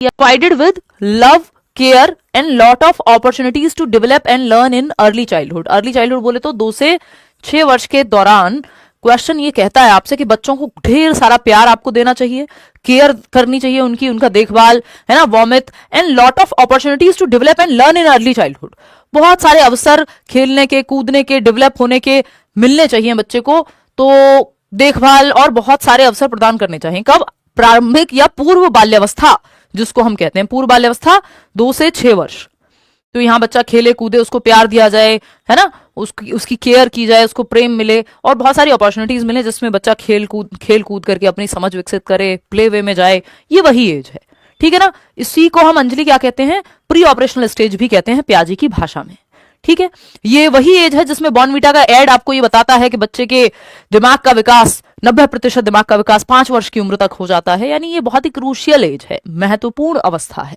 provided with love, care and lot of opportunities to develop and learn in early childhood. early childhood बोले तो 2 से 6 वर्ष के दौरान क्वेश्चन ये कहता है आपसे कि बच्चों को ढेर सारा प्यार आपको देना चाहिए, केयर करनी चाहिए उनकी, उनका देखभाल है ना, warmth and lot of opportunities to develop and learn in early childhood. बहुत सारे अवसर खेलने के, कूदने के, डेवलप होने के मिलने चाहिए बच्चे को. तो देखभाल और बहुत सारे अवसर प्रदान करने चाहिए. कब? प्रारंभिक या पूर्व बाल्यावस्था जिसको हम कहते हैं. पूर्व बाल्यावस्था 2 से 6 वर्ष. तो यहाँ बच्चा खेले कूदे, उसको प्यार दिया जाए, है ना, उसकी केयर की जाए, उसको प्रेम मिले और बहुत सारी अपॉर्चुनिटीज मिले जिसमें बच्चा खेल कूद करके अपनी समझ विकसित करे, प्ले वे में जाए. ये वही एज है, ठीक है ना. इसी को हम अंजलि क्या कहते हैं? प्री ऑपरेशनल स्टेज भी कहते हैं पियाजे की भाषा में. ठीक है, ये वही एज है जिसमें बॉर्नवीटा का एड आपको ये बताता है कि बच्चे के दिमाग का विकास 90% दिमाग का विकास 5 वर्ष की उम्र तक हो जाता है. यानी ये बहुत ही क्रूशियल एज है, महत्वपूर्ण अवस्था है.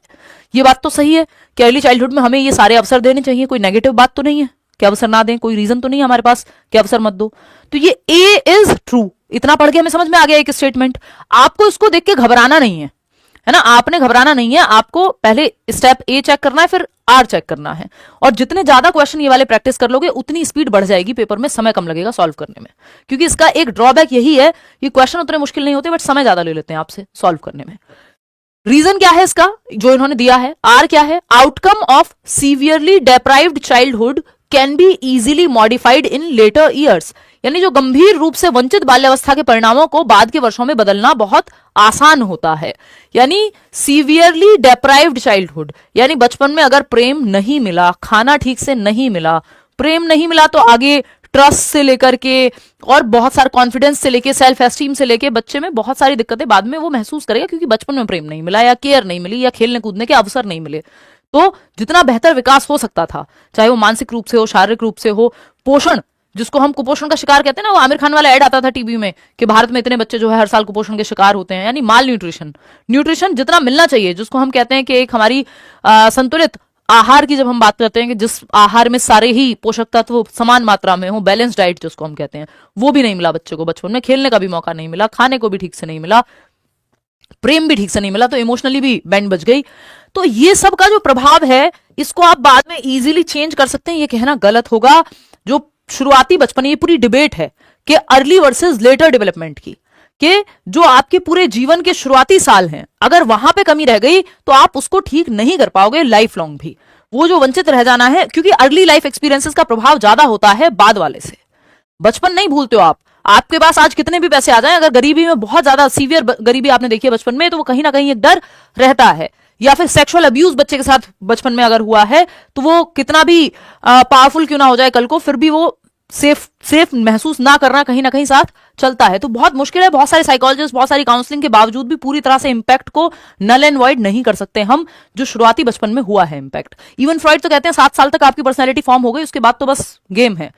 ये बात तो सही है कि अर्ली चाइल्डहुड में हमें ये सारे अवसर देने चाहिए. कोई नेगेटिव बात तो नहीं है कि अवसर ना दें, कोई रीजन तो नहीं है हमारे पास कि अवसर मत दो. तो ये ए इज ट्रू. इतना पढ़ के हमें समझ में आ गया एक स्टेटमेंट. आपको इसको देख के घबराना नहीं है ना, आपने घबराना नहीं है. आपको पहले स्टेप ए चेक करना है, फिर आर चेक करना है. और जितने ज्यादा क्वेश्चन ये वाले प्रैक्टिस कर लोगे उतनी स्पीड बढ़ जाएगी, पेपर में समय कम लगेगा सॉल्व करने में. क्योंकि इसका एक ड्रॉबैक यही है, ये क्वेश्चन उतने मुश्किल नहीं होते बट समय ज्यादा ले लेते हैं आपसे सॉल्व करने में. रीजन क्या है इसका जो इन्होंने दिया है? आर क्या है? Outcome of severely deprived childhood can be easily modified in later years. यानी जो गंभीर रूप से वंचित बाल्यावस्था के परिणामों को बाद के वर्षों में बदलना बहुत आसान होता है. यानी सीवियरली डेप्राइव्ड चाइल्डहुड यानी बचपन में अगर प्रेम नहीं मिला, खाना ठीक से नहीं मिला, प्रेम नहीं मिला, तो आगे ट्रस्ट से लेकर के और बहुत सारे कॉन्फिडेंस से लेके, सेल्फ एस्टीम से लेके बच्चे में बहुत सारी दिक्कतें बाद में वो महसूस करेगा क्योंकि बचपन में प्रेम नहीं मिला या केयर नहीं मिली या खेलने कूदने के अवसर नहीं मिले. तो जितना बेहतर विकास हो सकता था, चाहे वो मानसिक रूप से हो, शारीरिक रूप से हो, पोषण जिसको हम कुपोषण का शिकार कहते हैं ना, वो आमिर खान वाला ऐड आता था टीवी में कि भारत में इतने बच्चे जो है हर साल कुपोषण के शिकार होते हैं. यानी माल न्यूट्रिशन जितना मिलना चाहिए, जिसको हम कहते हैं कि एक हमारी संतुलित आहार की जब हम बात करते हैं कि जिस आहार में सारे ही पोषक तत्व समान मात्रा में हो, बैलेंस डाइट जिसको हम कहते हैं, वो भी नहीं मिला बच्चे को. बचपन में खेलने का भी मौका नहीं मिला, खाने को भी ठीक से नहीं मिला, प्रेम भी ठीक से नहीं मिला, तो इमोशनली भी बैंड बज गई. तो ये सब का जो प्रभाव है इसको आप बाद में इजीली चेंज कर सकते हैं, ये कहना गलत होगा. जो शुरुआती बचपन, ये पूरी डिबेट है कि अर्ली वर्सेस लेटर डेवलपमेंट की, कि जो आपके पूरे जीवन के शुरुआती साल हैं, अगर वहां पे कमी रह गई तो आप उसको ठीक नहीं कर पाओगे लाइफ लॉन्ग भी. वो जो वंचित रह जाना है, क्योंकि अर्ली लाइफ एक्सपीरियंसेस का प्रभाव ज्यादा होता है बाद वाले से. बचपन नहीं भूलते हो आप. आपके पास आज कितने भी पैसे आ जाएं, अगर गरीबी में बहुत ज्यादा सीवियर गरीबी आपने देखी है बचपन में, तो वो कहीं ना कहीं एक डर रहता है. या फिर सेक्सुअल अब्यूज बच्चे के साथ बचपन में अगर हुआ है, तो वो कितना भी पावरफुल क्यों ना हो जाए कल को, फिर भी वो सेफ महसूस ना करना कहीं ना कहीं साथ चलता है. तो बहुत मुश्किल है. बहुत सारे साइकोलॉजिस्ट, बहुत सारी काउंसलिंग के बावजूद भी पूरी तरह से इंपैक्ट को नल एंड वॉइड नहीं कर सकते हम, जो शुरुआती बचपन में हुआ है इंपैक्ट. इवन फ्रॉइड तो कहते हैं 7 साल तक आपकी पर्सनैलिटी फॉर्म हो गई, उसके बाद तो बस गेम है.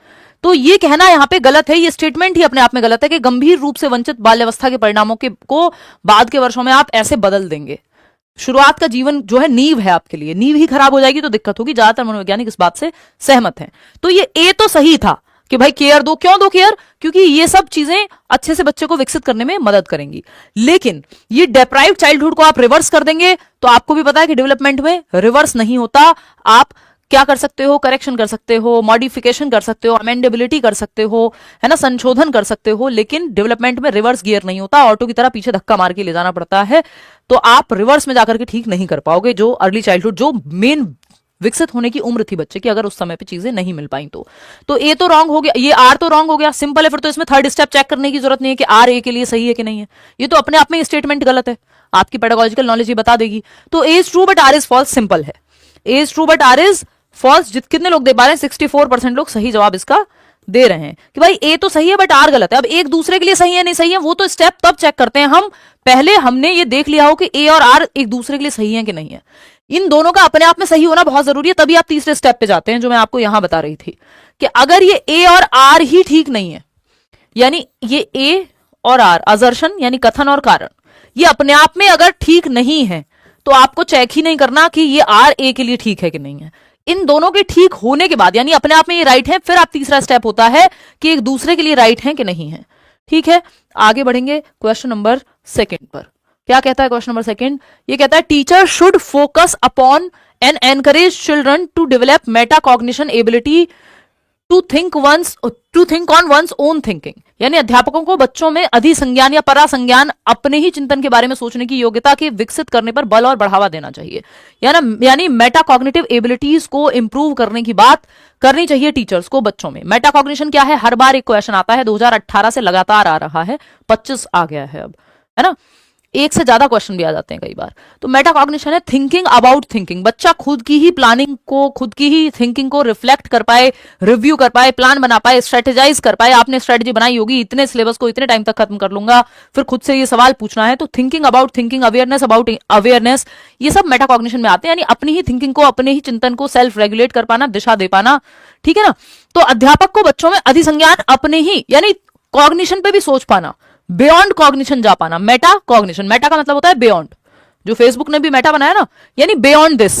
तो ये कहना यहाँ पे गलत है. ये स्टेटमेंट ही अपने आप में गलत है कि गंभीर रूप से वंचित बाल्यावस्था के परिणामों को बाद के वर्षों में आप ऐसे बदल देंगे. शुरुआत का जीवन जो है नींव है आपके लिए, नींव ही खराब हो जाएगी तो दिक्कत होगी. ज्यादातर मनोवैज्ञानिक इस बात से सहमत हैं. तो ये ए तो सही था कि भाई केयर दो. क्यों दो केयर? क्योंकि ये सब चीजें अच्छे से बच्चे को विकसित करने में मदद करेंगी. लेकिन ये डेप्राइव्ड चाइल्डहुड को आप रिवर्स कर देंगे तो आपको भी पता है कि डेवलपमेंट में रिवर्स नहीं होता. आप क्या कर सकते हो? करेक्शन कर सकते हो, मॉडिफिकेशन कर सकते हो, अमेंडेबिलिटी कर सकते हो, है ना, संशोधन कर सकते हो, लेकिन डेवलपमेंट में रिवर्स गियर नहीं होता. ऑटो की तरह पीछे धक्का मार के ले जाना पड़ता है. तो आप रिवर्स में जाकर के ठीक नहीं कर पाओगे जो अर्ली चाइल्डहुड, जो मेन विकसित होने की उम्र थी बच्चे की, अगर उस समय पे चीजें नहीं मिल पाई तो ए तो रॉन्ग हो गया, ये आर तो रॉन्ग हो गया. सिंपल है. फिर तो इसमें थर्ड स्टेप चेक करने की जरूरत नहीं है कि आर ए के लिए सही है कि नहीं है. ये तो अपने आप में स्टेटमेंट गलत है. आपकी पेडागोजिकल नॉलेज ये बता देगी. तो A is true but R is false. Simple है. A is true but R is false. कितने लोग दे पा रहे हैं? 64% लोग सही जवाब इसका दे रहे हैं कि भाई ए तो सही है बट आर गलत है. अब एक दूसरे के लिए सही है नहीं सही है वो तो स्टेप तब चेक करते हैं हम. पहले हमने ये देख लिया हो कि ए और आर एक दूसरे के लिए सही है कि नहीं है. इन दोनों का अपने आप में सही होना बहुत जरूरी है, तभी आप तीसरे स्टेप पे जाते हैं जो मैं आपको यहां बता रही थी कि अगर ये ए और आर ही ठीक नहीं है, यानी ये ए और आर असर्शन यानी कथन और कारण, ये अपने आप में अगर ठीक नहीं है तो आपको चेक ही नहीं करना कि ये आर ए के लिए ठीक है कि नहीं है. इन दोनों के ठीक होने के बाद, यानी अपने आप में ये राइट है, फिर आप तीसरा स्टेप होता है कि एक दूसरे के लिए राइट है कि नहीं है. ठीक है, आगे बढ़ेंगे क्वेश्चन नंबर 2 पर. क्या कहता है क्वेश्चन नंबर सेकंड? ये कहता है teacher should focus upon and encourage children to develop Meta cognition ability to think on one's own thinking. यानी अध्यापकों को बच्चों में अधिसंज्ञान या परासंज्ञान अपने ही चिंतन के बारे में सोचने की योग्यता के विकसित करने पर बल और बढ़ावा देना चाहिए। यानी मेटा कॉग्निटिव एबिलिटीज को इंप्रूव करने की बात करनी चाहिए टीचर्स को बच्चों में। मेटा कॉग्निशन क्या है? हर बार एक क्वेश्चन आता है, 2018 से लगातार आ रहा है, 25 आ गया है अब, है ना, एक से ज्यादा क्वेश्चन भी आ जाते हैं कई बार। तो मेटा कॉग्निशन है थिंकिंग अबाउट थिंकिंग। बच्चा खुद की ही प्लानिंग को, खुद की ही थिंकिंग को रिफ्लेक्ट कर पाए, रिव्यू कर पाए, प्लान बना पाए, स्ट्रेटेजाइज कर पाए। आपने स्ट्रेटेजी बनाई होगी, इतने सिलेबस को इतने टाइम तक खत्म कर लूंगा, फिर खुद से ये सवाल पूछना है। तो thinking about thinking, awareness about awareness, ये सब मेटा कॉग्निशन में आते हैं। यानी अपनी ही थिंकिंग को, अपने ही चिंतन को सेल्फ रेगुलेट कर पाना, दिशा दे पाना, ठीक है ना। तो अध्यापक को बच्चों में अधिसंज्ञान अपने ही, यानी कॉग्निशन पे भी सोच पाना, बियॉन्ड कॉग्निशन जा पाना। मेटा कॉग्निशन, मेटा का मतलब होता है बियॉन्ड, जो फेसबुक ने भी मेटा बनाया ना, यानी बियॉन्ड दिस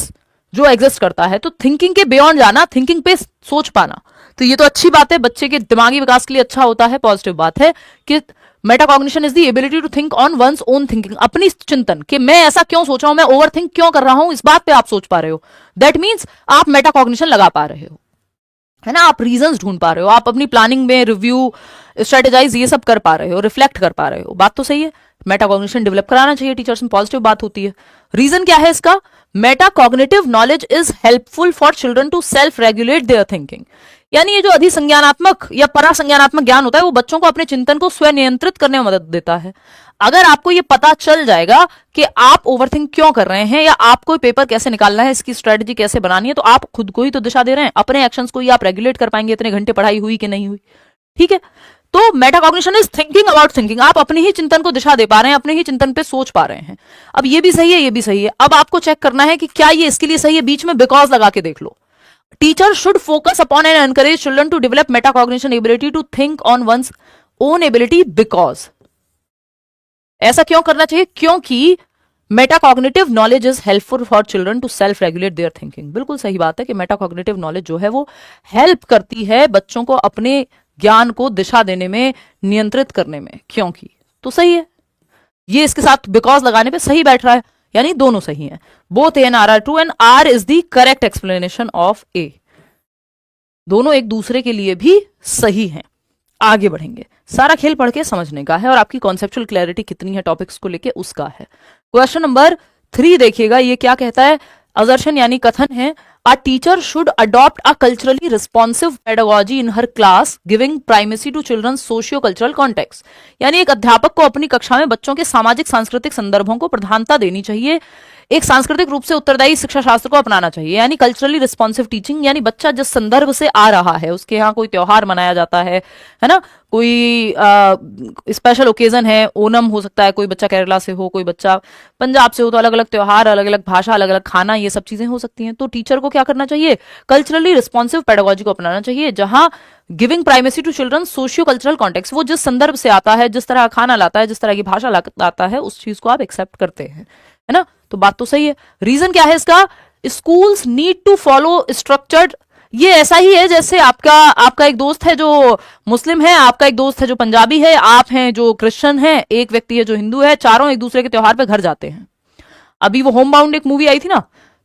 जो एग्जिस्ट करता है। तो थिंकिंग के बियॉन्ड जाना, थिंकिंग पे सोच पाना। तो ये तो अच्छी बात है, बच्चे के दिमागी विकास के लिए अच्छा होता है, पॉजिटिव बात है कि meta cognition is the ability to think on one's own thinking. अपनी चिंतन कि मैं ऐसा क्यों सोच रहा हूं, मैं ओवर थिंक क्यों कर रहा हूं, इस बात पे आप सोच पा रहे हो। दैट मीन्स आप मेटा कॉग्निशन लगा पा रहे हो, है ना, आप रीजंस ढूंढ पा रहे हो, आप अपनी प्लानिंग में रिव्यू, स्ट्रेटेजाइज ये सब कर पा रहे हो, रिफ्लेक्ट कर पा रहे हो। बात तो सही है, मेटा कॉग्निशन डेवलप कराना चाहिए टीचर्स में, पॉजिटिव बात होती है। रीजन क्या है इसका? Meta cognitive knowledge is helpful for children to self regulate their thinking. यानी ये जो अधिसंज्ञानात्मक या परासंज्ञानात्मक ज्ञान होता है, वो बच्चों को अपने चिंतन को स्वयं नियंत्रित करने में मदद देता है। अगर आपको ये पता चल जाएगा कि आप ओवरथिंक क्यों कर रहे हैं, या आपको पेपर कैसे निकालना है, इसकी स्ट्रेटजी कैसे बनानी है, तो आप खुद को ही तो दिशा दे रहे हैं, अपने एक्शंस को ही आप रेगुलेट कर पाएंगे, इतने घंटे पढ़ाई हुई कि नहीं हुई, ठीक है। तो Meta cognition is thinking about thinking. आप अपने ही चिंतन को दिशा दे पा रहे हैं, अपने ही चिंतन पे सोच पा रहे हैं। अब ये भी सही है, ये भी सही है। अब आपको चेक करना है कि क्या ये इसके लिए सही है, बीच में बिकॉज लगा के देख लो। Teacher should focus upon and encourage children to develop Meta cognition ability to think on one's own ability because. ऐसा क्यों करना चाहिए? क्योंकि metacognitive knowledge is helpful for children to self regulate their thinking. बिल्कुल सही बात है कि मेटाकॉग्निटिव नॉलेज जो है वो हेल्प करती है बच्चों को अपने ज्ञान को दिशा देने में, नियंत्रित करने में। क्योंकि तो सही है, ये इसके साथ बिकॉज लगाने पे सही बैठ रहा है, यानी दोनों सही हैं। Both A and R are true and R is the correct explanation of A. दोनों एक दूसरे के लिए भी सही हैं। आगे बढ़ेंगे, सारा खेल पढ़ के समझने का है और आपकी कॉन्सेप्चुअल क्लैरिटी कितनी है टॉपिक्स को लेके उसका है। क्वेश्चन नंबर 3 देखिएगा, ये क्या कहता है? असर्शन यानी कथन है, a teacher should adopt a culturally responsive pedagogy in her class giving primacy to children socio cultural context. यानी एक अध्यापक को अपनी कक्षा में बच्चों के सामाजिक सांस्कृतिक संदर्भों को प्रधानता देनी चाहिए, एक सांस्कृतिक रूप से उत्तरदायी शिक्षा शास्त्र को अपनाना चाहिए। यानी कल्चरली रिस्पॉन्सिव टीचिंग, यानी बच्चा जिस संदर्भ से आ रहा है, उसके यहाँ कोई त्योहार मनाया जाता है ना, कोई स्पेशल ओकेजन है, ओनम हो सकता है, कोई बच्चा केरला से हो, कोई बच्चा पंजाब से हो, तो अलग अलग त्योहार, अलग अलग भाषा, अलग अलग खाना, ये सब चीजें हो सकती हैं। तो टीचर को क्या करना चाहिए? कल्चरली रिस्पॉन्सिव पेडागोजी को अपनाना चाहिए, जहां giving primacy to children socio cultural context, वो जिस संदर्भ से आता है, जिस तरह का खाना लाता है, जिस तरह की भाषा लाता है, उस चीज को आप एक्सेप्ट करते हैं, है ना। तो बात तो सही है। रीजन क्या है इसका? Schools need to follow structured. ये ऐसा ही है जैसे आपका एक दोस्त है जो मुस्लिम है, आपका एक दोस्त है जो पंजाबी है, आप हैं जो क्रिश्चियन है, एक व्यक्ति है जो हिंदू है, चारों एक दूसरे के त्योहार पे घर जाते हैं। अभी वो होम बाउंड एक मूवी आई थी ना,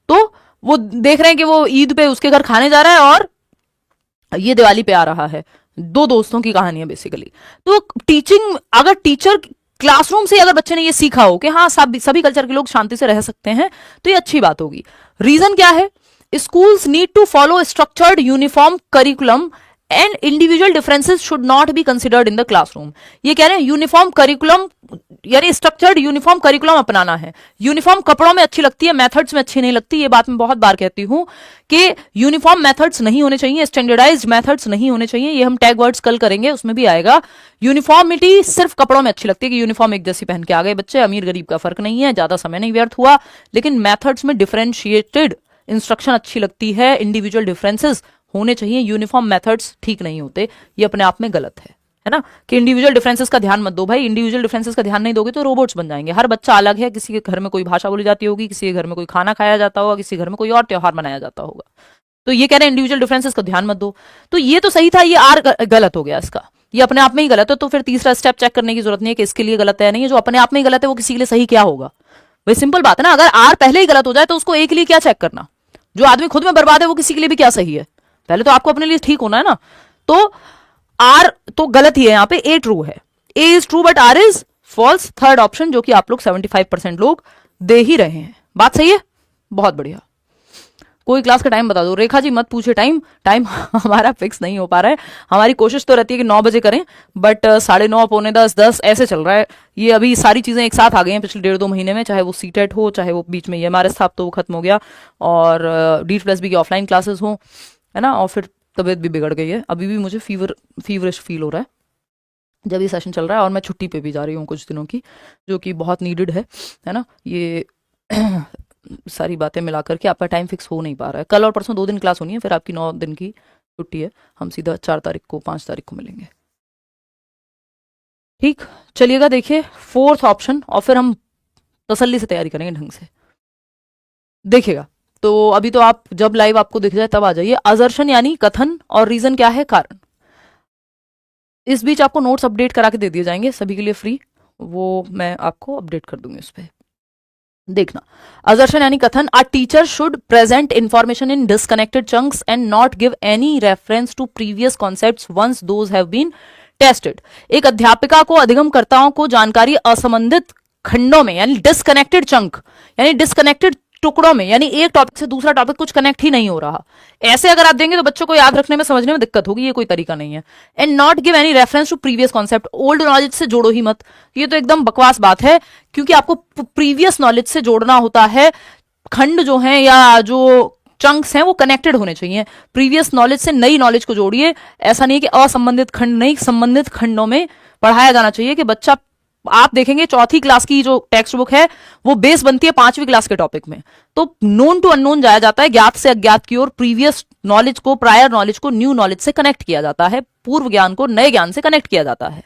तो वो देख रहे हैं कि वो ईद पे उसके घर खाने जा रहा है और ये दिवाली पे आ रहा है। दो दोस्तों की कहानी है बेसिकली। तो टीचिंग, अगर टीचर क्लासरूम से अगर बच्चे ने ये सीखा हो कि हाँ सभी कल्चर के लोग शांति से रह सकते हैं, तो ये अच्छी बात होगी। रीजन क्या है? Schools need to follow structured uniform curriculum and individual differences should not be considered in the classroom. ये कह रहे हैं यूनिफॉर्म करिकुलम, यानी स्ट्रक्चर्ड यूनिफॉर्म करिकुलम अपनाना है। यूनिफॉर्म कपड़ों में अच्छी लगती है, मेथड्स में अच्छी नहीं लगती। ये बात मैं बहुत बार कहती हूं कि यूनिफॉर्म मेथड्स नहीं होने चाहिए, स्टैंडर्डाइज्ड मेथड्स नहीं होने चाहिए। ये हम टैग वर्ड्स कल करेंगे, उसमें भी आएगा। यूनिफॉर्मिटी सिर्फ कपड़ों में अच्छी लगती है कि यूनिफॉर्म एक जैसी पहन के आ गए बच्चे, अमीर गरीब का फर्क नहीं है, ज्यादा समय नहीं व्यर्थ हुआ। लेकिन मेथड्स में डिफरेंशिएटेड इंस्ट्रक्शन अच्छी लगती है, इंडिविजुअल डिफरेंसेस होने चाहिए। यूनिफॉर्म मेथड्स ठीक नहीं होते, ये अपने आप में गलत है ना, कि इंडिविजुअल डिफरेंसेस का ध्यान मत दो भाई। इंडिविजुअल डिफरेंसेस का ध्यान नहीं दोगे तो रोबोट्स बन जाएंगे। हर बच्चा अलग है, किसी के घर में कोई भाषा बोली जाती होगी, किसी के घर में कोई खाना खाया जाता होगा, किसी के घर में कोई और त्योहार मनाया जाता होगा। तो ये कह रहे हैं इंडिविजुअल डिफरेंसेस का ध्यान मत दो। तो ये तो सही था, ये आर गलत हो गया इसका, ये अपने आप में ही गलत है। तो फिर तीसरा स्टेप चेक करने की जरूरत नहीं है कि इसके लिए गलत है या नहीं है। जो अपने आप में ही गलत है वो किसी के लिए सही क्या होगा? भाई सिंपल बात है ना, अगर आर पहले ही गलत हो जाए तो उसको ए के लिए क्या चेक करना? जो आदमी खुद में बर्बाद है वो किसी के लिए भी क्या सही है? पहले तो आपको अपने लिए ठीक होना है ना। तो आर तो गलत ही है यहाँ पे, ए ट्रू है। A is true but R is false, third option, जो कि आप लोग 75% लोग दे ही रहे हैं। बात सही है, बहुत बढ़िया। कोई क्लास का टाइम बता दो। रेखा जी मत पूछे टाइम, टाइम हमारा फिक्स नहीं हो पा रहा है। हमारी कोशिश तो रहती है कि 9 बजे करें, बट 9:30, पौने 10, 10 ऐसे चल रहा है। ये अभी सारी चीजें एक साथ आ गई हैं पिछले 1.5-2 महीने में, चाहे वो सीटेट हो, चाहे वो बीच में ये हमारे साथ तो वो खत्म हो गया, और D+B की ऑफलाइन क्लासेस हो, है ना। और फिर तबीयत भी बिगड़ गई है, अभी भी मुझे फीवरिश फील हो रहा है जब ये सेशन चल रहा है, और मैं छुट्टी पे भी जा रही हूँ कुछ दिनों की, जो कि बहुत नीडेड है ना। ये सारी बातें मिलाकर के आपका टाइम फिक्स हो नहीं पा रहा है। कल और परसों 2 दिन क्लास होनी है, फिर आपकी 9 दिन की छुट्टी है। हम सीधा 4 तारीख को 5 तारीख को मिलेंगे। ठीक, चलिएगा देखिए 4th ऑप्शन, और फिर हम तसल्ली से तैयारी करेंगे ढंग से। देखिएगा, तो अभी तो आप जब लाइव आपको दिख जाए तब आ जाइए। असर्शन यानी कथन, और रीजन क्या है? कारण। इस बीच आपको नोट्स अपडेट करा के दे दिए जाएंगे सभी के लिए फ्री, वो मैं आपको अपडेट कर दूंगी उस पर, देखना। असर्शन यानी कथन, a teacher should present information in disconnected chunks and not give any reference to previous concepts once those have been tested. एक अध्यापिका को अधिगमकर्ताओं को जानकारी असंबंधित खंडों में, यानी डिस्कनेक्टेड चंक, यानी डिस्कनेक्टेड टुकड़ों में, यानी एक टॉपिक से दूसरा टॉपिक कुछ कनेक्ट ही नहीं हो रहा, ऐसे अगर आप देंगे तो बच्चों को याद रखने में, समझने में दिक्कत होगी, ये कोई तरीका नहीं है। And not give any reference to previous concept, old knowledge से जोड़ो ही मत, ये तो एकदम बकवास बात है, क्योंकि आपको प्रीवियस नॉलेज से जोड़ना होता है। खंड जो है या जो चंक्स हैं वो कनेक्टेड होने चाहिए। प्रीवियस नॉलेज से नई नॉलेज को जोड़िए, ऐसा नहीं है कि असंबंधित खंड नहीं, संबंधित खंडों में पढ़ाया जाना चाहिए कि बच्चा, आप देखेंगे 4th क्लास की जो टेक्स्ट बुक है वो बेस बनती है 5वीं क्लास के टॉपिक में, तो नोन टू अननोन जाया जाता है, ज्ञात से अज्ञात की ओर, प्रीवियस नॉलेज को, प्रायर नॉलेज को न्यू नॉलेज से कनेक्ट किया जाता है, पूर्व ज्ञान को नए ज्ञान से कनेक्ट किया जाता है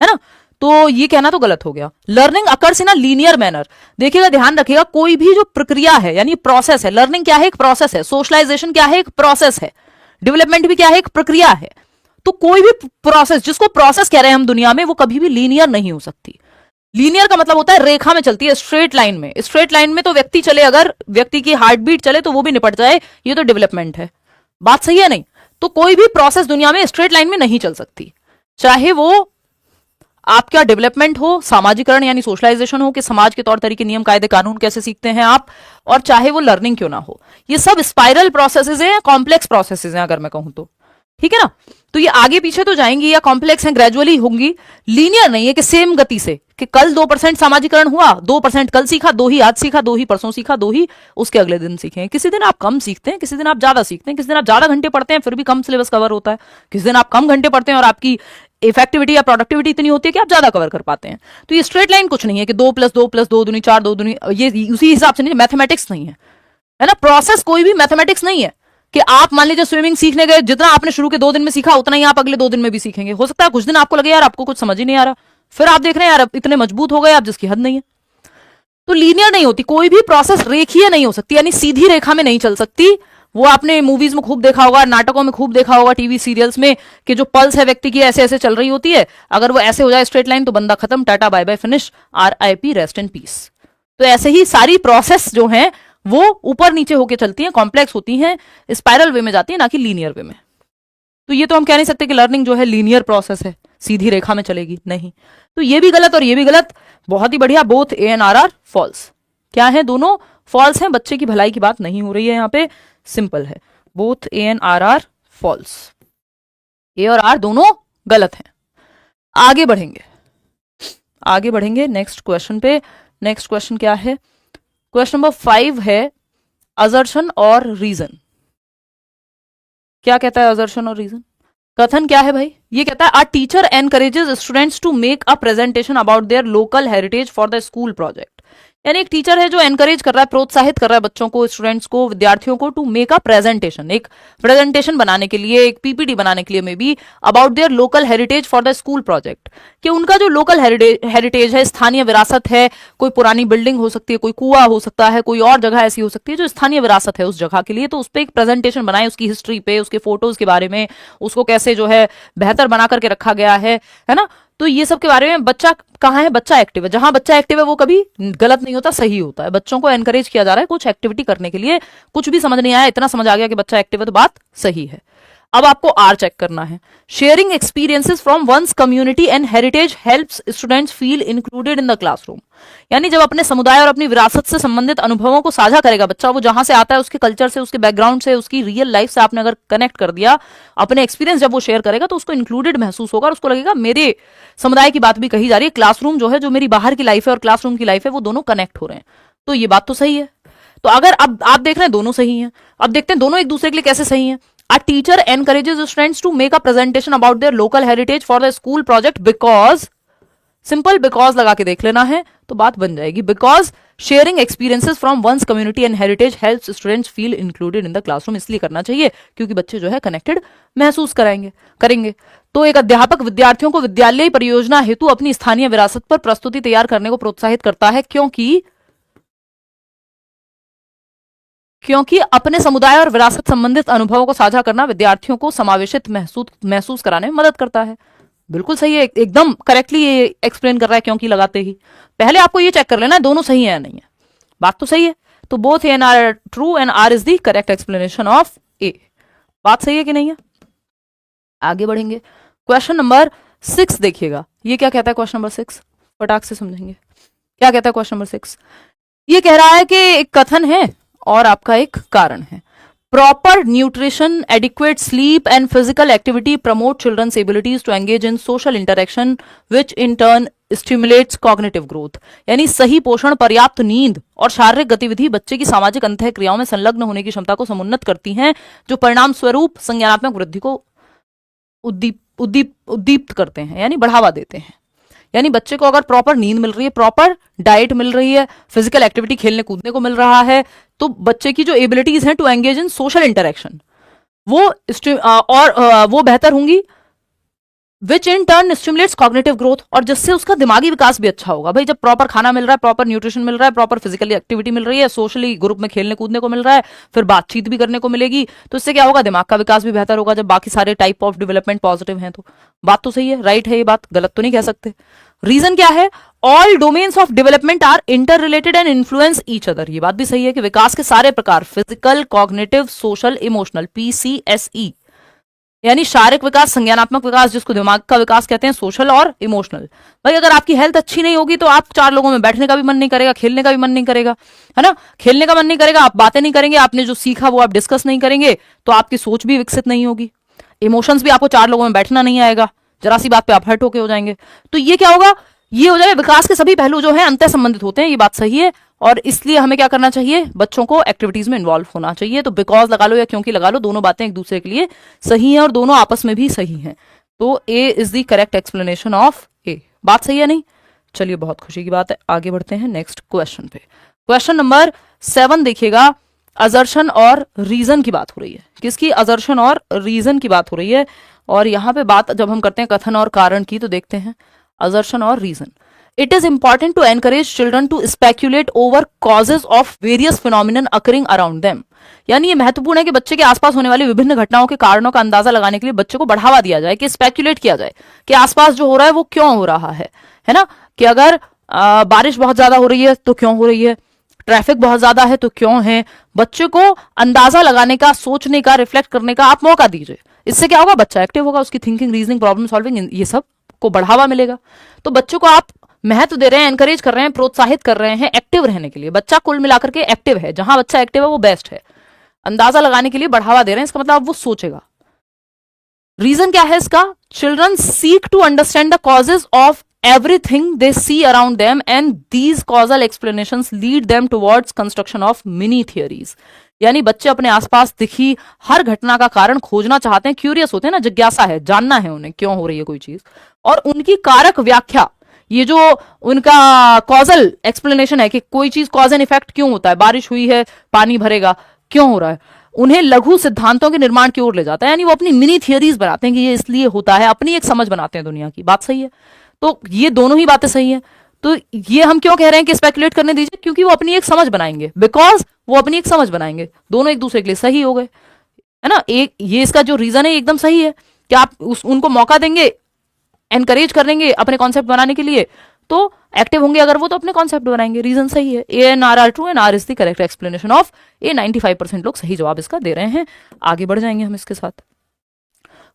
ना। तो ये कहना तो गलत हो गया। Learning occurs in a linear manner, देखिएगा ध्यान रखिएगा, कोई भी जो प्रक्रिया है यानी प्रोसेस है, लर्निंग क्या है? एक प्रोसेस है। सोशलाइजेशन क्या है? एक प्रोसेस है। डेवलपमेंट भी क्या है? एक प्रक्रिया है। तो कोई भी प्रोसेस, जिसको प्रोसेस कह रहे हैं हम दुनिया में, वो कभी भी लीनियर नहीं हो सकती। लीनियर का मतलब होता है रेखा में चलती है, स्ट्रेट लाइन में। स्ट्रेट लाइन में तो व्यक्ति चले, अगर व्यक्ति की हार्ट बीट चले तो वो भी निपट जाए, ये तो डेवलपमेंट है। बात सही है नहीं? तो कोई भी प्रोसेस दुनिया में स्ट्रेट लाइन में नहीं चल सकती, चाहे वो आपका डेवलपमेंट हो, सामाजिकरण यानी सोशलाइजेशन हो, कि समाज के तौर तरीके, नियम, कायदे, कानून कैसे सीखते हैं आप, और चाहे वो लर्निंग क्यों ना हो। ये सब स्पाइरल प्रोसेसेस हैं, कॉम्प्लेक्स प्रोसेसेस हैं अगर मैं कहूं तो, ठीक है ना। तो ये आगे पीछे तो जाएंगी या कॉम्प्लेक्स हैं, ग्रेजुअली होंगी, लीनियर नहीं है कि सेम गति से, कि कल 2% सामाजिकरण हुआ, 2% कल सीखा, 2 ही आज सीखा, 2 ही परसों सीखा, 2 ही उसके अगले दिन सीखे। किसी दिन आप कम सीखते हैं, किसी दिन आप ज्यादा सीखते हैं, किसी दिन आप ज्यादा घंटे पढ़ते हैं फिर भी कम सिलेबस कवर होता है, किसी दिन आप कम घंटे पढ़ते हैं और आपकी इफेक्टिविटी या प्रोडक्टिविटी इतनी होती है कि आप ज्यादा कवर कर पाते हैं। तो ये स्ट्रेट लाइन कुछ नहीं है कि 2 + 2 + 2 दूनी 4, 2 दूनी, ये उसी हिसाब से नहीं, मैथमेटिक्स नहीं है ना। प्रोसेस कोई भी मैथमेटिक्स नहीं है कि आप मान लीजिए स्विमिंग सीखने गए, जितना आपने शुरू के 2 दिन में सीखा उतना ही आप अगले 2 दिन में भी सीखेंगे। हो सकता है कुछ दिन आपको लगे यार आपको कुछ समझ ही नहीं आ रहा, फिर आप देख रहे हैं यार इतने मजबूत हो गए आप जिसकी हद नहीं है। तो लीनियर नहीं होती कोई भी प्रोसेस, रेखीय नहीं हो सकती, यानी सीधी रेखा में नहीं चल सकती। वो आपने मूवीज में खूब देखा होगा, नाटकों में खूब देखा होगा, टीवी सीरियल्स में, कि जो पल्स है व्यक्ति की ऐसे ऐसे चल रही होती है, अगर वो ऐसे हो जाए स्ट्रेट लाइन तो बंदा खत्म, tata bye bye finish, RIP rest and peace. तो ऐसे ही सारी प्रोसेस जो है वो ऊपर नीचे होके चलती हैं, कॉम्प्लेक्स होती हैं, स्पाइरल वे में जाती है, ना कि लीनियर वे में। तो ये तो हम कह नहीं सकते कि लर्निंग जो है लीनियर प्रोसेस है, सीधी रेखा में चलेगी, नहीं। तो ये भी गलत और ये भी गलत। बहुत ही बढ़िया, both A and R are false. क्या है? दोनों फॉल्स हैं, बच्चे की भलाई की बात नहीं हो रही है यहाँ पे, सिंपल है। Both A and R are false, A और R दोनों गलत हैं। आगे बढ़ेंगे, आगे बढ़ेंगे नेक्स्ट क्वेश्चन पे। नेक्स्ट क्वेश्चन क्या है? क्वेश्चन नंबर 5 है असर्शन और रीजन। क्या कहता है असर्शन और रीजन? कथन क्या है भाई? ये कहता है a teacher encourages students to make a presentation about their local heritage for the school project. यानी एक टीचर है जो एनकरेज कर रहा है, प्रोत्साहित कर रहा है बच्चों को, स्टूडेंट्स को, विद्यार्थियों को टू मेक अ प्रेजेंटेशन, एक प्रेजेंटेशन बनाने के लिए, एक पीपीटी बनाने के लिए may be, about their local heritage for the school project, कि उनका जो लोकल हेरिटेज है, स्थानीय विरासत है, कोई पुरानी बिल्डिंग हो सकती है, कोई कुआं हो सकता है, कोई और जगह ऐसी हो सकती है जो स्थानीय विरासत है उस जगह के लिए, तो उस पर एक प्रेजेंटेशन बनाए, उसकी हिस्ट्री पे, उसके फोटोज के बारे में, उसको कैसे जो है बेहतर बना करके रखा गया है ना। तो ये सब के बारे में, बच्चा कहाँ है, बच्चा एक्टिव है, जहां बच्चा एक्टिव है वो कभी गलत नहीं होता, सही होता है। बच्चों को एनकरेज किया जा रहा है कुछ एक्टिविटी करने के लिए, कुछ भी समझ नहीं आया, इतना समझ आ गया कि बच्चा एक्टिव है, तो बात सही है। अब आपको आर चेक करना है। Sharing experiences from one's community and heritage helps students feel included in the classroom. यानी जब अपने समुदाय और अपनी विरासत से संबंधित अनुभवों को साझा करेगा बच्चा, वो जहां से आता है, उसके कल्चर से, उसके बैकग्राउंड से, उसकी रियल लाइफ से आपने अगर कनेक्ट कर दिया, अपने एक्सपीरियंस जब वो शेयर करेगा तो उसको इंक्लूडेड महसूस होगा और उसको लगेगा मेरे समुदाय की बात भी कही जा रही है, क्लासरूम जो है, जो मेरी बाहर की लाइफ है और क्लासरूम की लाइफ है, वो दोनों कनेक्ट हो रहे हैं। तो ये बात तो सही है। तो अगर अब आप देख रहे हैं दोनों सही हैं, अब देखते हैं दोनों एक दूसरे के लिए कैसे सही हैं। A teacher encourages students to make a presentation about their local heritage for the school project because, simple because लगा के देख लेना है तो बात बन जाएगी, because sharing experiences from one's community and heritage helps students feel included in the classroom. इसलिए करना चाहिए क्योंकि बच्चे जो है कनेक्टेड महसूस करेंगे। तो एक अध्यापक विद्यार्थियों को विद्यालय परियोजना हेतु अपनी स्थानीय विरासत पर प्रस्तुति तैयार करने को प्रोत्साहित करता है, क्योंकि अपने समुदाय और विरासत संबंधित अनुभवों को साझा करना विद्यार्थियों को समावेशित महसूस कराने में मदद करता है। बिल्कुल सही है, एकदम करेक्टली ये एक्सप्लेन कर रहा है क्योंकि लगाते ही। पहले आपको ये चेक कर लेना है दोनों सही है या नहीं है। बात तो सही है, तो both A and R true and R is the correct explanation of A. बात सही है कि नहीं है? आगे बढ़ेंगे। क्वेश्चन नंबर 6 देखिएगा, ये क्या कहता है क्वेश्चन नंबर 6, फटाक से समझेंगे क्या कहता है क्वेश्चन नंबर 6। ये कह रहा है कि एक कथन है और आपका एक कारण है। Proper nutrition, adequate sleep and physical activity promote children's abilities to engage in social interaction which in turn stimulates cognitive growth. यानी सही पोषण, पर्याप्त नींद और शारीरिक गतिविधि बच्चे की सामाजिक अंतः क्रियाओं में संलग्न होने की क्षमता को समुन्नत करती हैं, जो परिणाम स्वरूप संज्ञानात्मक वृद्धि को उद्दीप्त करते हैं, यानी बढ़ावा देते हैं। यानी बच्चे को अगर प्रॉपर नींद मिल रही है, प्रॉपर डाइट मिल रही है, फिजिकल एक्टिविटी खेलने कूदने को मिल रहा है, तो बच्चे की जो एबिलिटीज हैं to engage in social interaction वो बेहतर होंगी, which in turn stimulates cognitive growth, और जिससे उसका दिमागी विकास भी अच्छा होगा। भाई जब प्रॉपर खाना मिल रहा है, प्रॉपर न्यूट्रिशन मिल रहा है, प्रॉपर फिजिकल एक्टिविटी मिल रही है, सोशली ग्रुप में खेलने कूदने को मिल रहा है, फिर बातचीत भी करने को मिलेगी, तो इससे क्या होगा, दिमाग का विकास भी बेहतर होगा। जब बाकी सारे टाइप ऑफ डेवलपमेंट पॉजिटिव हैं तो बात तो सही है, राइट है ये बात, गलत तो नहीं कह सकते। रीजन क्या है, all domains of development are inter related and influence each other. ये बात भी सही है कि विकास के सारे प्रकार, physical, cognitive, social, emotional, PCSE, यानी शारीरिक विकास, संज्ञानात्मक विकास, जिसको दिमाग का विकास कहते हैं, सोशल और इमोशनल। भाई अगर आपकी हेल्थ अच्छी नहीं होगी तो आप 4 लोगों में बैठने का भी मन नहीं करेगा, खेलने का भी मन नहीं करेगा, है ना, खेलने का मन नहीं करेगा, आप बातें नहीं करेंगे, आपने जो सीखा वो आप डिस्कस नहीं करेंगे, तो आपकी सोच भी विकसित नहीं होगी, इमोशंस भी, आपको 4 लोगों में बैठना नहीं आएगा, जरा सी बात पे आप हर्ट होके हो जाएंगे। तो ये क्या होगा, ये हो जाएगा, विकास के सभी पहलू जो है अंतः संबंधित होते हैं, ये बात सही है। और इसलिए हमें क्या करना चाहिए, बच्चों को एक्टिविटीज में इन्वॉल्व होना चाहिए। तो बिकॉज लगा लो या क्योंकि लगा लो, दोनों बातें एक दूसरे के लिए सही हैं और दोनों आपस में भी सही हैं। तो A is the correct explanation of A. बात सही है नहीं? चलिए, बहुत खुशी की बात है, आगे बढ़ते हैं नेक्स्ट क्वेश्चन पे। क्वेश्चन नंबर 7 देखिएगा, असर्शन और रीजन की बात हो रही है। किसकी? असर्शन और रीजन की बात हो रही है। और यहां पे बात जब हम करते हैं कथन और कारण की, तो देखते हैं assertion और reason. It is important to encourage children to speculate over causes of various phenomenon occurring around them. यानी ये महत्वपूर्ण है कि बच्चे के आसपास होने वाली विभिन्न घटनाओं के कारणों का अंदाजा लगाने के लिए बच्चे को बढ़ावा दिया जाए, कि स्पेक्यूलेट किया जाए कि आसपास जो हो रहा है वो क्यों हो रहा है ना, कि अगर बारिश बहुत ज्यादा हो रही है तो क्यों हो रही है, ट्रैफिक बहुत ज्यादा है तो क्यों है। बच्चे को अंदाजा लगाने का, सोचने का, रिफ्लेक्ट करने का आप मौका दीजिए। इससे क्या होगा, बच्चा एक्टिव होगा, उसकी थिंकिंग, रीजनिंग, प्रॉब्लम सॉल्विंग, ये सब को बढ़ावा मिलेगा। तो बच्चों को आप महत्व दे रहे हैं, एनकरेज कर रहे हैं, प्रोत्साहित कर रहे हैं एक्टिव रहने के लिए। बच्चा कुल मिलाकर के एक्टिव है, जहां बच्चा एक्टिव है वो बेस्ट है। अंदाजा लगाने के लिए बढ़ावा दे रहे हैं, इसका मतलब वो सोचेगा। रीजन क्या है इसका, children seek to understand the causes of everything they see around them and these causal explanations lead them towards construction of mini theories. यानी बच्चे अपने आसपास दिखी हर घटना का कारण खोजना चाहते हैं, क्यूरियस होते हैं ना, जिज्ञासा है, जानना है उन्हें क्यों हो रही है कोई चीज, और उनकी कारक व्याख्या ये जो उनका कॉजल एक्सप्लेनेशन है कि कोई चीज कॉज एंड इफेक्ट क्यों होता है, बारिश हुई है पानी भरेगा, क्यों हो रहा है, उन्हें लघु सिद्धांतों के निर्माण की ओर ले जाता है। यानी वो अपनी मिनी थियरीज बनाते हैं कि ये इसलिए होता है, अपनी एक समझ बनाते हैं दुनिया की। बात सही है। तो ये दोनों ही बातें सही है। तो ये हम क्यों कह रहे हैं कि स्पेकुलेट करने दीजिए, क्योंकि वो अपनी एक समझ बनाएंगे, बिकॉज वो अपनी एक समझ बनाएंगे, दोनों एक दूसरे के लिए सही हो गए, है ना। एक ये इसका जो रीजन है एकदम सही है कि आप उनको मौका देंगे, एनकरेज करेंगे अपने कॉन्सेप्ट बनाने के लिए, तो एक्टिव होंगे अगर वो, तो अपने कॉन्सेप्ट बनाएंगे। रीजन सही है। A and R are true and R is the correct explanation of A. 95% लोग सही जवाब इसका दे रहे हैं। आगे बढ़ जाएंगे हम इसके साथ।